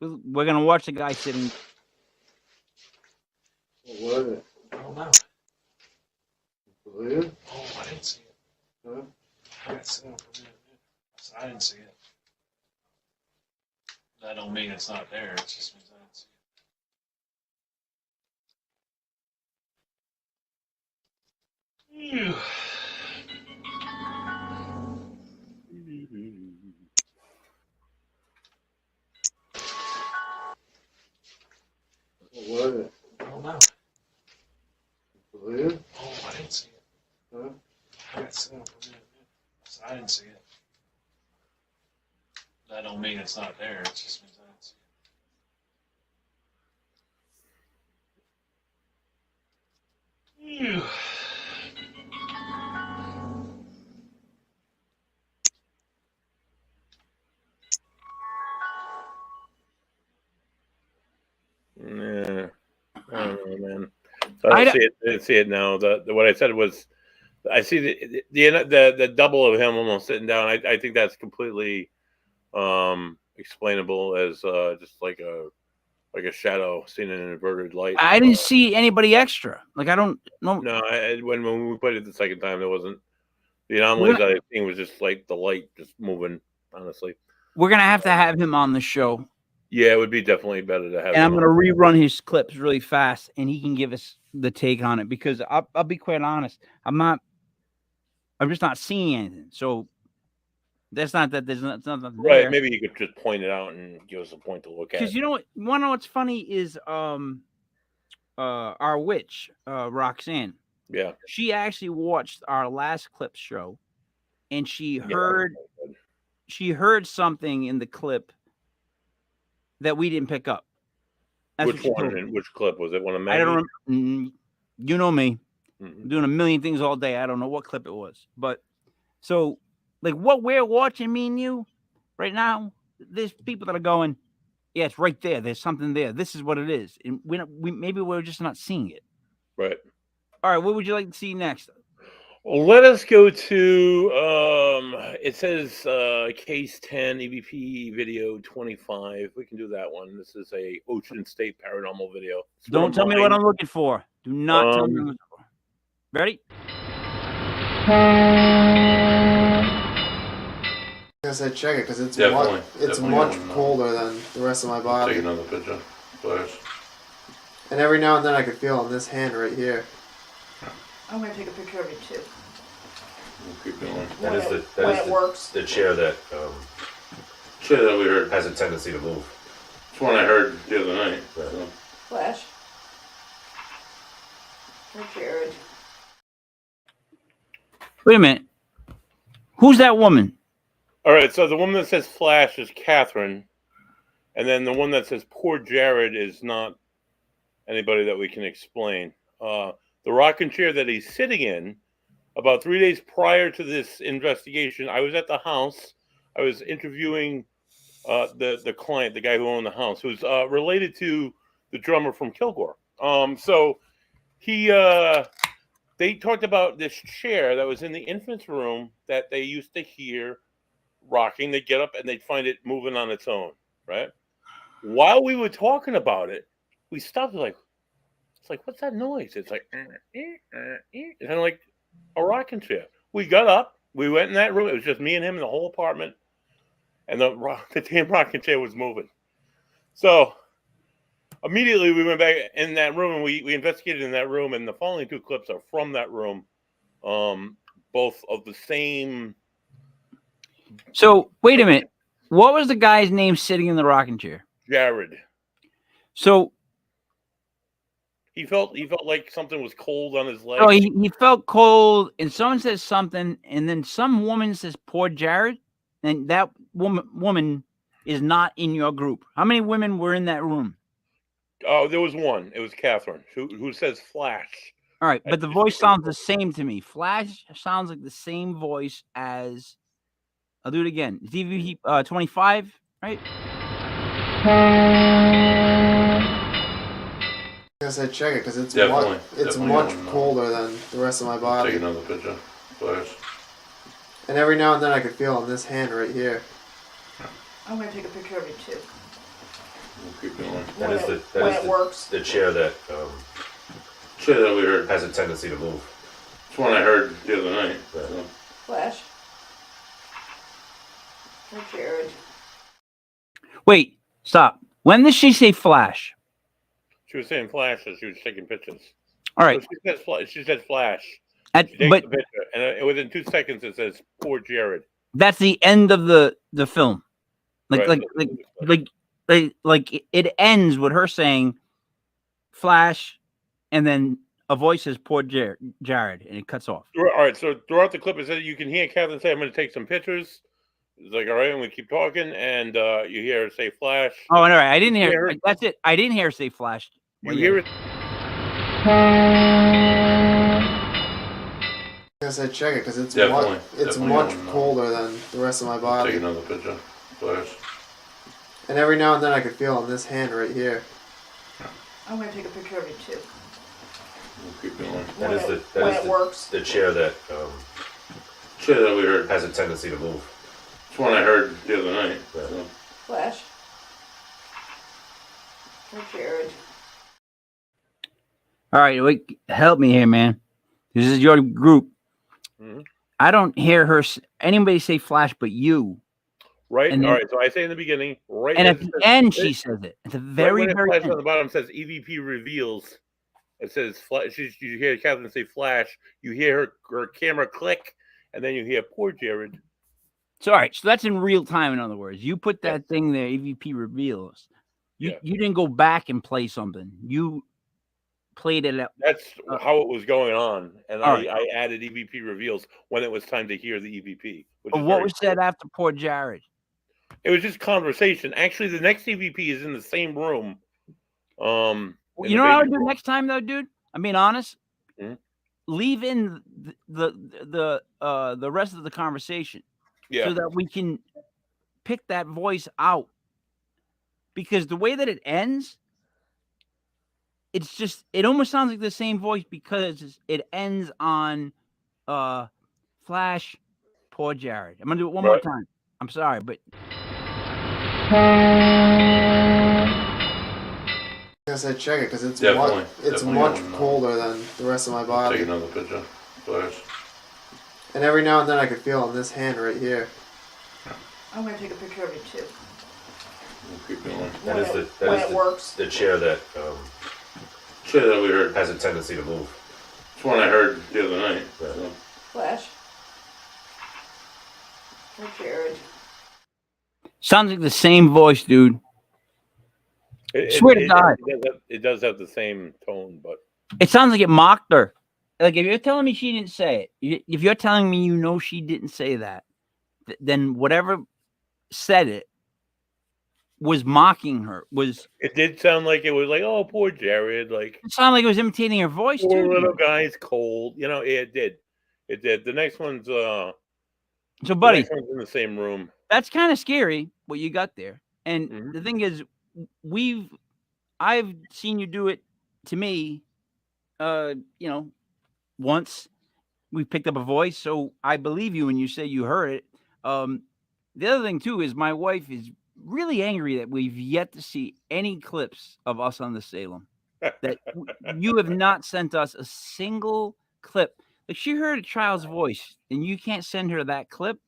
We're going to watch the guy sitting. What was it? I don't know. Blue? Oh, I didn't see it. Huh? I didn't see it. I didn't see it. That don't mean it's not there. It just means I didn't see it. Ew. What was it? I don't know. Blue? Oh, I didn't see it. Huh? I didn't see it. I didn't see it. That don't mean it's not there. It just means I didn't see it. Ew. Yeah, I don't know, man. So I didn't see it now. What I said was, I see the double of him almost sitting down. I think that's completely explainable as just like a shadow seen in an inverted light. I didn't see anybody extra. Like I don't know. No, when we played it the second time, there wasn't the anomalies that I think was just like the light just moving. Honestly, we're gonna have to have him on the show. Yeah, it would be definitely better to have. And I'm going to rerun his clips really fast, and he can give us the take on it because I'll be quite honest. I'm just not seeing anything. So that's not that there's nothing right. there. Maybe you could just point it out and give us a point to look at. Because you know what? Want to know what's funny is our witch Roxanne. Yeah. She actually watched our last clip show, and she heard something in the clip that we didn't pick up. That's which one? And which clip was it? One of Maggie? I don't remember. You know me, doing a million things all day. I don't know what clip it was, but so like what we're watching, me and you, right now. There's people that are going, Yeah, it's right there. There's something there. This is what it is. And maybe we're just not seeing it. Right. All right. What would you like to see next? Well, let us go to it says case 10 EVP video 25. We can do that one. This is a Ocean State paranormal video. Don't tell me what I'm looking for. Do not tell me what I'm looking for. Ready? I said check it because it's Definitely. it's Definitely much on, colder than the rest of my body. Take another picture. Flash. And every now and then I could feel on this hand right here. I'm going to take a picture of it too. We'll keep going. When it works. The chair that we heard has a tendency to move. It's one I heard the other night. So. Flash. For Jared. Wait a minute. Who's that woman? All right, so the woman that says Flash is Catherine, and then the one that says poor Jared is not anybody that we can explain. The rocking chair that he's sitting in, about 3 days prior to this investigation, I was at the house. I was interviewing the client, the guy who owned the house, who's related to the drummer from Kilgore. So he... they talked about this chair that was in the infant's room that they used to hear rocking. They'd get up and they'd find it moving on its own, right? While we were talking about it, we stopped like, it's like, what's that noise? It's like, kind of like a rocking chair. We got up, we went in that room. It was just me and him in the whole apartment. And the damn rocking chair was moving. So immediately we went back in that room and we investigated in that room, and the following two clips are from that room, both of the same. So wait a minute. What was the guy's name sitting in the rocking chair? Jared. So he felt like something was cold on his leg. Oh, he felt cold, and someone says something, and then some woman says, "Poor Jared," and that woman is not in your group. How many women were in that room? Oh, there was one. It was Catherine who says Flash. All right, but the voice sounds the same to me. Flash sounds like the same voice as. I'll do it again. DVP 25, right? I said check it because it's Definitely much on, colder than the rest of my body. Take another picture. Flash. And every now and then I could feel on this hand right here. I'm going to take a picture of it too. We'll keep going. When it works. The chair that we heard has a tendency to move. It's one I heard the other night. So. Flash. For Jared. Wait, stop. When did she say Flash? She was saying Flash as she was taking pictures. All right. So she said Flash. She takes But the picture, and within 2 seconds it says poor Jared. that's the end of the film. Right. Like it ends with her saying Flash, and then a voice says poor Jared, and it cuts off. All right, so throughout the clip it says you can hear Catherine say, "I'm going to take some pictures." It's like, all right, I'm going to keep talking, and you hear her say Flash. Oh, all right. I didn't hear her. That's it. I didn't hear her say Flash. You hear it. I said check it because it's Definitely much on, colder than the rest of my body. Take another picture. Flash. And every now and then I could feel on this hand right here. I'm going to take a picture of it too. We'll keep going. When it works. The chair that we heard has a tendency to move. It's one I heard the other night. So. Flash. For Jared. All right, wait, help me here, man. This is your group. Mm-hmm. I don't hear her anybody say Flash, but you. Right. And then, all right. So I say in the beginning, right. And at the end, she says it. At the very, right very Flash end. on the bottom says EVP reveals. It says Flash. You hear Catherine say Flash. You hear her camera click, and then you hear poor Jared. So all right. So that's in real time. In other words, you put that thing there. EVP reveals. You didn't go back and play something. You played it out. That's how it was going on, and right. I added EVP reveals when it was time to hear the EVP. But what was said after poor Jared? It was just conversation. Actually, the next EVP is in the same room. You know what I would do next time, though, dude? I'm being honest. Mm-hmm. Leave in the rest of the conversation, so that we can pick that voice out because the way that it ends, it almost sounds like the same voice because it ends on Flash, poor Jared. I'm gonna do it one more time. I'm sorry, but I guess I check it because it's Definitely much on, colder than the rest of my body. Take another picture. Flash. And every now and then I can feel on this hand right here. I'm going to take a picture of it too. We'll keep going. That is works. the chair that we heard has a tendency to move. It's one I heard the other night. So. Flash. Hi, Jared. sounds like the same voice, dude. Swear to God. It does have the same tone, but It sounds like it mocked her. Like if you're telling me she didn't say it, if you're telling me you know she didn't say that, then whatever said it was mocking her. It did sound like it was like, oh, poor Jared. Like it sounded like it was imitating her voice poor too. little guy's cold. You know, it did. It did. The next one's so, buddy, the next one's in the same room. That's kind of scary what you got there. And the thing is, I've seen you do it to me. Once we picked up a voice, so I believe you when you say you heard it. The other thing too is my wife is really angry that we've yet to see any clips of us on the Salem. That you have not sent us a single clip. Like she heard a child's voice, and you can't send her that clip.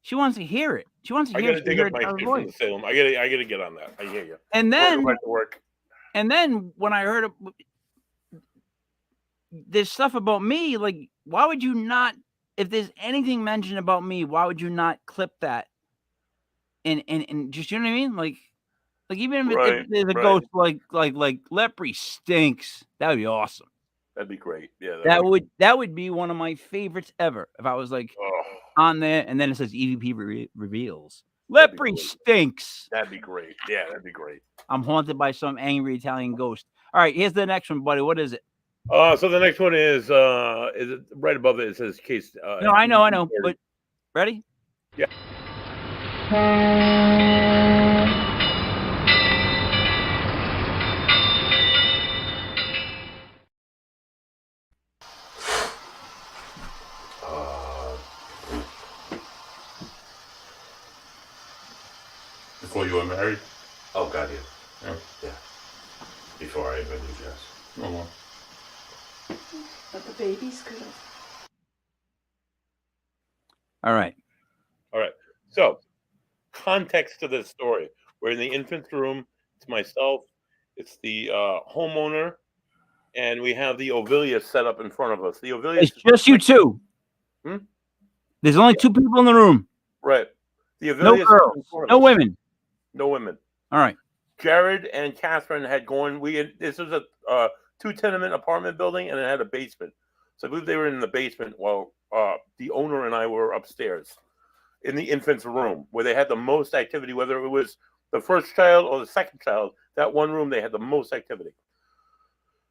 She wants to hear it. She wants to I hear. gotta dig up my shit from the Salem. I gotta get on that. I hear you. And then work. And then when I heard there's stuff about me, like why would you not? If there's anything mentioned about me, why would you not clip that? And just, you know what I mean? Like even if there's a ghost like Lepre stinks, that would be awesome. That'd be great. Yeah, that would be one of my favorites ever. If I was like on there and then it says EVP reveals Lepre stinks. That'd be great. Yeah, that'd be great. I'm haunted by some angry Italian ghost. All right, here's the next one, buddy. What is it? So the next one is it right above it? It says case. No, I know, but ready? Yeah. Before you were married? Oh, God, yeah. Yeah. Before I even knew Jess. No more. But the babies could have. All right. So, context to this story. We're in the infant's room. It's myself. It's the homeowner. And we have the Ovillia set up in front of us. The Ovillia. It's just you two. There's only two people in the room. Right. The No Ovillia. girls. No women. No women. All right. Jared and Catherine had gone. This was a 2-tenement apartment building, and it had a basement. So I believe they were in the basement while the owner and I were upstairs in the infant's room, where they had the most activity. Whether it was the first child or the second child, that one room they had the most activity.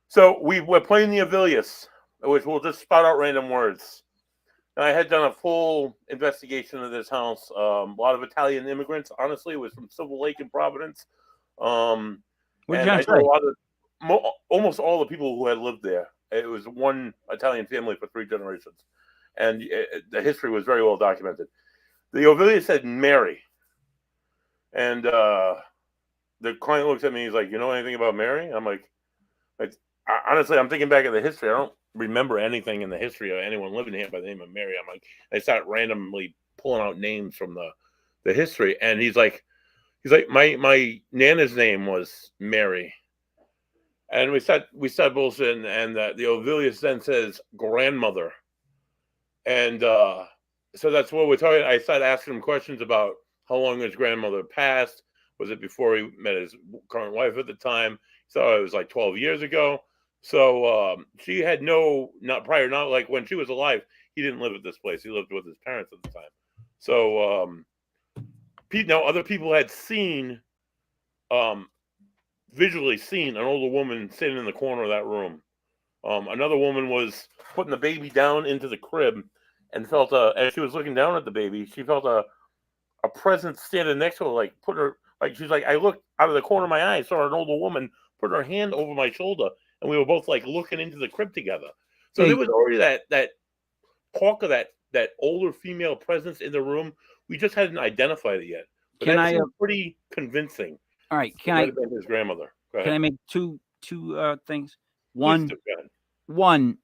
So we're playing the Ovillius, which we'll just spout out random words. And I had done a full investigation of this house. A lot of Italian immigrants. Honestly, it was from Silver Lake and Providence. What did and I you say? know a lot of almost all the people who had lived there. It was one Italian family for 3 generations, and the history was very well documented. The Ovillia said Mary, and the client looks at me. He's like, "You know anything about Mary?" I'm like, honestly, I'm thinking back at the history. I don't remember anything in the history of anyone living here by the name of Mary. I'm like, I start randomly pulling out names from the history, and he's like, my Nana's name was Mary. And we start bullshitting, and the Ovillius then says grandmother, and so that's what we're talking. I started asking him questions about how long his grandmother passed. Was it before he met his current wife at the time? So it was like 12 years ago. So she had not like when she was alive, he didn't live at this place. He lived with his parents at the time. So now other people had visually seen an older woman sitting in the corner of that room. Another woman was putting the baby down into the crib and felt as she was looking down at the baby, she felt a presence standing next to her, like Like she's like, I looked out of the corner of my eye, saw an older woman put her hand over my shoulder, and we were both like looking into the crib together. So Hey. there was already that talk of that older female presence in the room. We just hadn't identified it yet. But Can that I, seemed pretty convincing. All right, It can might I have been his grandmother. Go can I ahead. make two things? Please do, go ahead. One,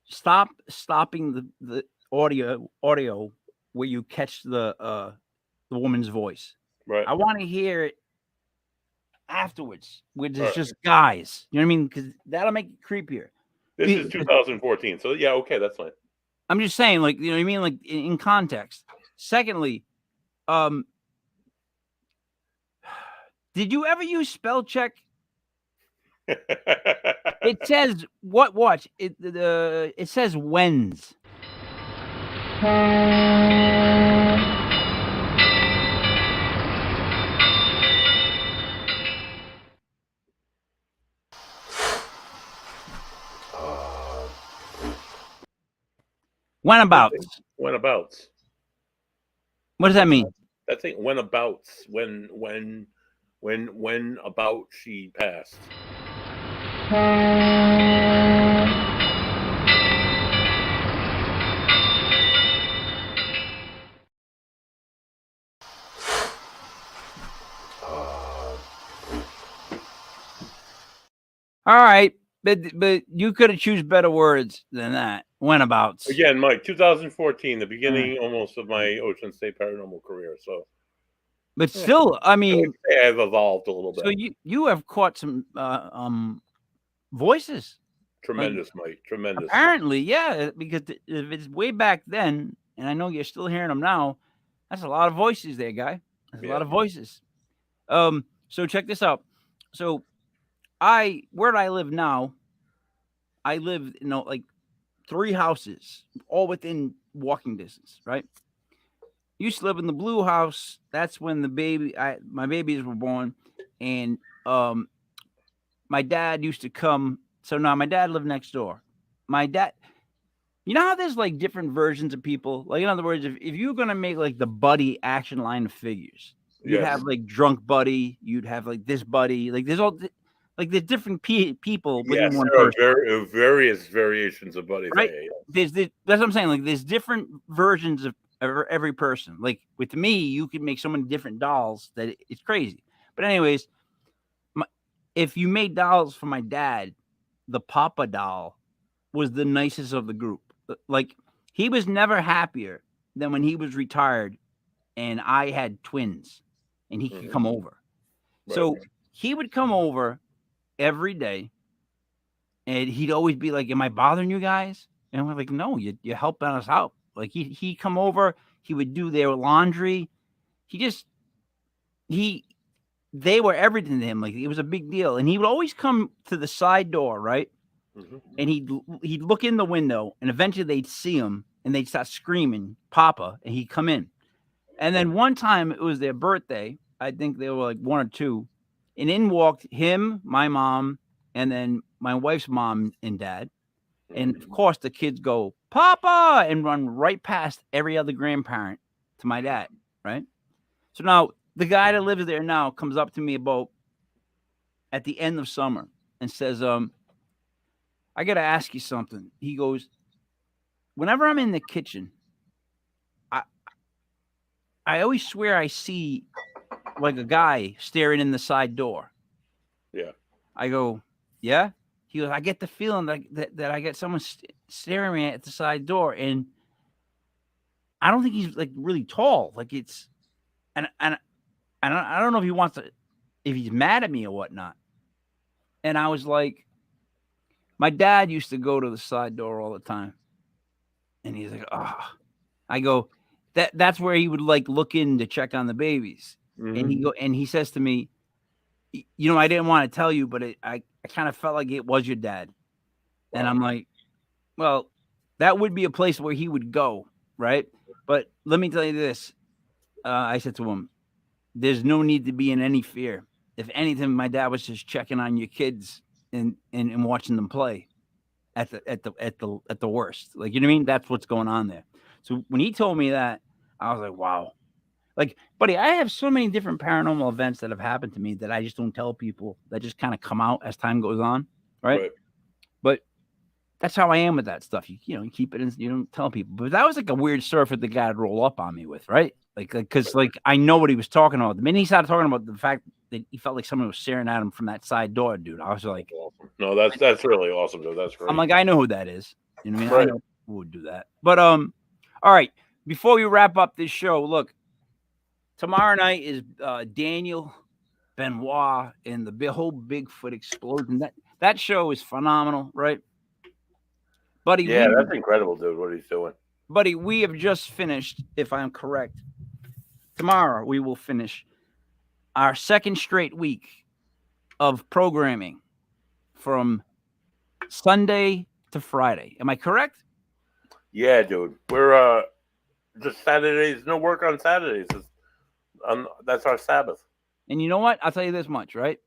stopping the audio where you catch the woman's voice. Right. I want to hear it afterwards, where there's Right. just guys. You know what I mean? Because that'll make it creepier. This is 2014, so yeah, okay, that's fine. I'm just saying, like, you know what I mean? Like in context. Secondly, did you ever use spell check? It says what? Watch it. It says when's. Whenabouts. Whenabouts. What does that mean? That thing whenabouts. When about she passed. All right, but you could have choose better words than that. Whenabouts. Again, Mike, 2014, the beginning almost of my Ocean State paranormal career. So, But still, I mean, I've evolved a little bit. so you have caught some voices. Tremendous, Mike. Tremendous. Apparently, yeah, because if it's way back then, and I know you're still hearing them now, that's a lot of voices there, guy. That's a lot of voices. So check this out. So where I live now, I live, like 3 houses, all within walking distance, right? Used to live in the blue house. That's when my babies were born, and my dad used to come. So now my dad lived next door. My dad, you know how there's like different versions of people? Like, in other words, if you're going to make like the buddy action line of figures, you'd have like drunk buddy, you'd have like this buddy, like there's all like there's different people within one there person. are various variations of Buddy Right? Thayer. That's what I'm saying. Like there's different versions of every person. Like with me, you can make so many different dolls that it's crazy. But anyways, if you made dolls for my dad, the Papa doll was the nicest of the group. Like he was never happier than when he was retired and I had twins and he could come over. Right. So he would come over every day and he'd always be like, am I bothering you guys? And we're like, no, you're helping us out. Like he'd come over, he would do their laundry. They were everything to him. Like it was a big deal. And he would always come to the side door, right? And he'd look in the window, and eventually they'd see him, and they'd start screaming, "Papa!" And he'd come in. And then one time it was their birthday. I think they were like 1 or 2, and in walked him, my mom, and then my wife's mom and dad. And of course, the kids go, "Papa!" and run right past every other grandparent to my dad, right? So now the guy that lives there now comes up to me about at the end of summer and says, I got to ask you something. He goes, whenever I'm in the kitchen, I always swear I see like a guy staring in the side door. Yeah. I go, yeah? He goes, I get the feeling that I get someone staring at the side door. And I don't think he's like really tall. Like it's, and I don't know if he wants to, if he's mad at me or whatnot. And I was like, my dad used to go to the side door all the time. And he's like, oh, I go, that's where he would like look in to check on the babies. And he says to me, I didn't want to tell you, but I kind of felt like it was your dad. Wow. And I'm like, well, that would be a place where he would go. Right. But let me tell you this. I said to him, there's no need to be in any fear. If anything, my dad was just checking on your kids and watching them play at the worst. Like, you know what I mean? That's what's going on there. So when he told me that, I was like, wow. Like, buddy, I have so many different paranormal events that have happened to me that I just don't tell people. That just kind of come out as time goes on, right? But that's how I am with that stuff. You know, you keep it in, you don't tell people. But that was like a weird surf that the guy would roll up on me with, right? Because I know what he was talking about. The minute he started talking about the fact that he felt like someone was staring at him from that side door, dude, I was like, awesome. No, that's really awesome, dude. That's great. I'm like, I know who that is. You know what I mean? Right. I know who would do that. But all right. Before we wrap up this show, look, tomorrow night is Daniel Benoit and the whole Bigfoot explosion. That show is phenomenal, right? Buddy, Yeah, that's incredible, dude, what he's doing. Buddy, we have just finished, if I'm correct. Tomorrow we will finish our second straight week of programming from Sunday to Friday. Am I correct? Yeah, dude. We're just Saturdays, no work on Saturdays. That's our Sabbath. And you know what? I'll tell you this much, right?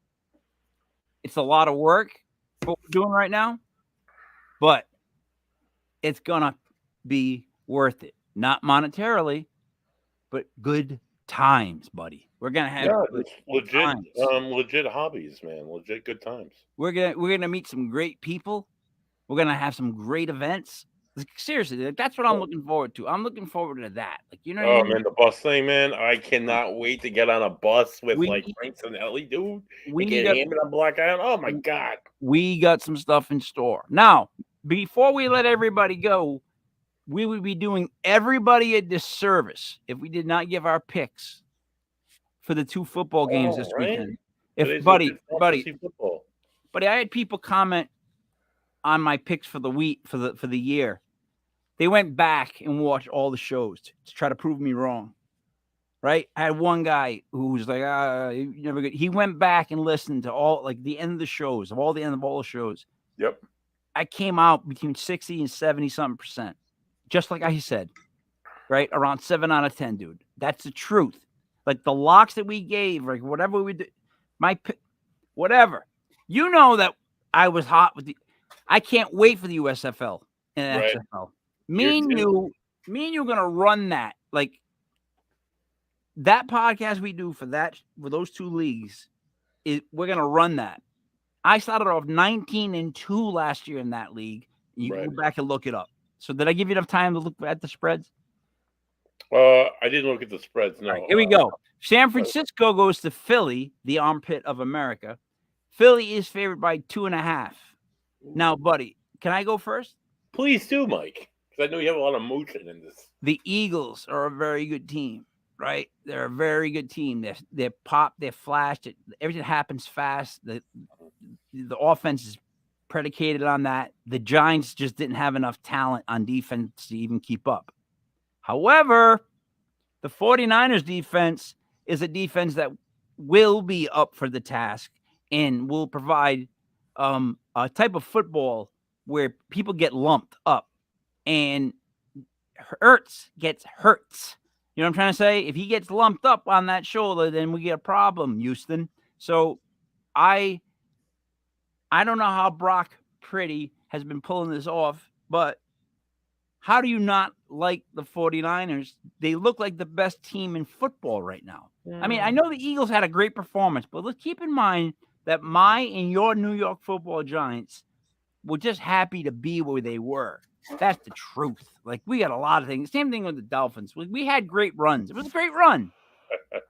It's a lot of work, what we're doing right now, but it's going to be worth it. Not monetarily, but good times, buddy. We're going to have legit hobbies, man. Legit good times. We're going to meet some great people. We're going to have some great events. Seriously, that's what I'm looking forward to. I'm looking forward to that. Like, you know what I mean? Man, the bus thing, man. I cannot wait to get on a bus with Franks and Ellie, dude. We get hammered on Black Island. Oh my God. We got some stuff in store. Now, before we let everybody go, we would be doing everybody a disservice if we did not give our picks for the 2 football games this weekend. Buddy, I had people comment on my picks for the week for the year. They went back and watched all the shows to try to prove me wrong. Right? I had one guy who was like, you never good. He went back and listened to all the end of the shows, of all the end of all the shows. Yep. I came out between 60 and 70 something percent. Just like I said, right? Around 7 out of 10, dude. That's the truth. Like the locks that we gave, like whatever we did, whatever. You know that I was hot with I can't wait for the USFL and XFL. Me and you gonna run that. Like that podcast we do for those 2 leagues, we're gonna run that. I started off 19-2 last year in that league. You can go back and look it up. So did I give you enough time to look at the spreads? I didn't look at the spreads. No. Right, here we go. San Francisco goes to Philly, the armpit of America. Philly is favored by 2.5. Now, buddy, can I go first? Please do, Mike. Because I know you have a lot of emotion in this. The Eagles are a very good team, right? They're a very good team. They're pop, they're flash. Everything happens fast. The offense is predicated on that. The Giants just didn't have enough talent on defense to even keep up. However, the 49ers defense is a defense that will be up for the task and will provide a type of football where people get lumped up and Ertz gets hurts. You know what I'm trying to say? If he gets lumped up on that shoulder, then we get a problem, Houston. So I don't know how Brock Purdy has been pulling this off, but how do you not like the 49ers? They look like the best team in football right now. I mean, I know the Eagles had a great performance, but let's keep in mind that my and your New York Football Giants were just happy to be where they were. That's the truth. Like, we got a lot of things. Same thing with the Dolphins. We had great runs. It was a great run.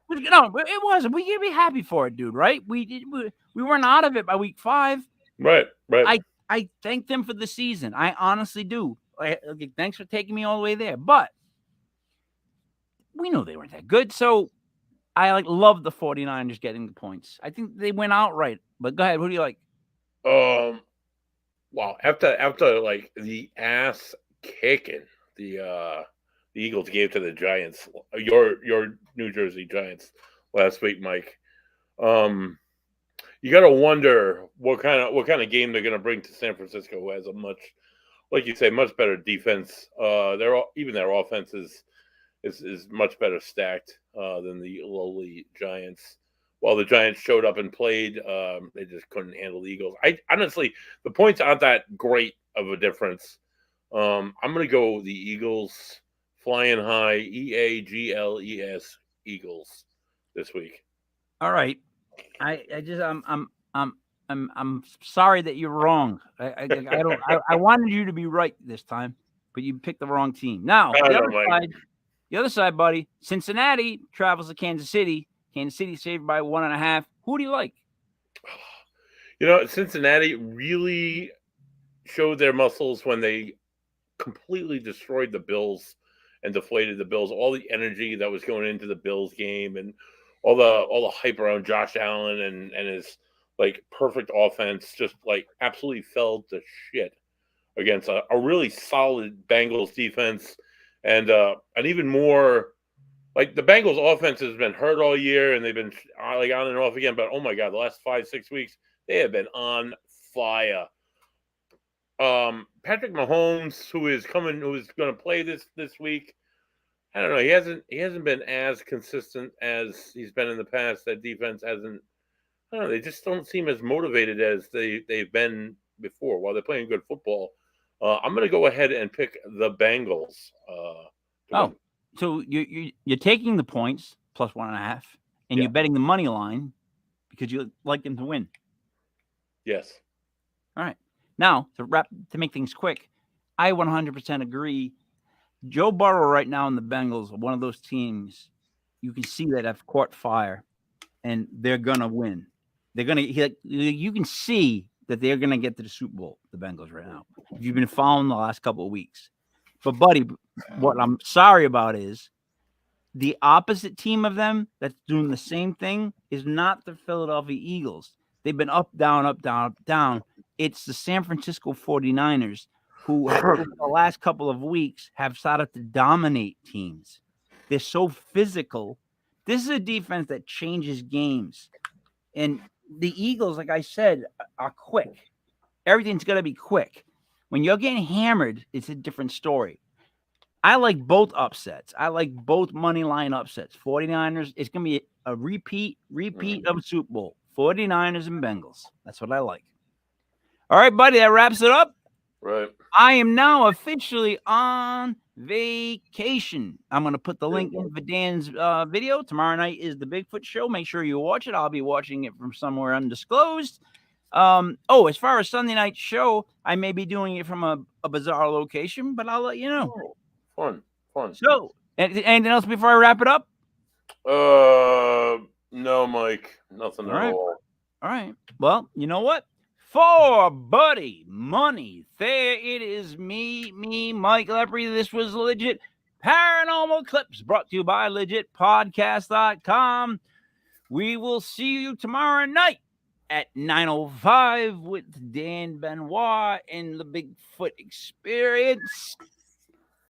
No, it wasn't. We can be happy for it, dude, right? We weren't out of it by week 5. Right. I thank them for the season. I honestly do. Thanks for taking me all the way there. But we know they weren't that good. So I love the 49ers getting the points. I think they went outright. But go ahead. Who do you like? Wow. After like the ass kicking the Eagles gave to the Giants, your New Jersey Giants last week, Mike. You got to wonder what kind of game they're going to bring to San Francisco, who has a much, like you say, much better defense. Their offense is much better stacked than the lowly Giants. While the Giants showed up and played, they just couldn't handle the Eagles. I honestly, the points aren't that great of a difference. I'm going to go the Eagles flying high, EAGLES, Eagles this week. All right. I'm sorry that you're wrong. I wanted you to be right this time, but you picked the wrong team. Now, the other side, buddy, Cincinnati travels to Kansas City. Kansas City saved by 1.5. Who do you like? Cincinnati really showed their muscles when they completely destroyed the Bills and deflated the Bills. All the energy that was going into the Bills game and all the hype around Josh Allen and his perfect offense just absolutely fell to shit against a really solid Bengals defense and even more the Bengals offense has been hurt all year and they've been on and off again. But oh my God, the last 5-6 weeks they have been on fire. Patrick Mahomes, who is going to play this week. I don't know. He hasn't been as consistent as he's been in the past. That defense hasn't. I don't know. They just don't seem as motivated as they've been before. While they're playing good football, I'm going to go ahead and pick the Bengals. So you're taking the points plus 1.5, and you're betting the money line because you like them to win. Yes. All right. Now to make things quick, I 100% agree. Joe Burrow right now in the Bengals are one of those teams you can see that have caught fire, and they're gonna win. They're gonna. You can see that they're gonna get to the Super Bowl. The Bengals right now. If you've been following the last couple of weeks, but buddy, what I'm sorry about is the opposite team of them that's doing the same thing is not the Philadelphia Eagles. They've been up, down, up, down, up, down. It's the San Francisco 49ers who over the last couple of weeks have started to dominate teams. They're so physical. This is a defense that changes games. And the Eagles, like I said, are quick. Everything's going to be quick. When you're getting hammered, it's a different story. I like both upsets. I like both money line upsets. 49ers, it's going to be a repeat of Super Bowl. 49ers and Bengals. That's what I like. All right, buddy, that wraps it up. Right. I am now officially on vacation. I'm going to put the link in for Dan's video. Tomorrow night is the Bigfoot show. Make sure you watch it. I'll be watching it from somewhere undisclosed. As far as Sunday night show, I may be doing it from a bizarre location, but I'll let you know. Fun. So, anything else before I wrap it up? No, Mike. Nothing at all. All right. Well, you know what? For Buddy Money, there it is. Me, Mike Lepre. This was Legit Paranormal Clips brought to you by LegitPodcast.com. We will see you tomorrow night at 9:05 with Dan Benoit and the Bigfoot Experience.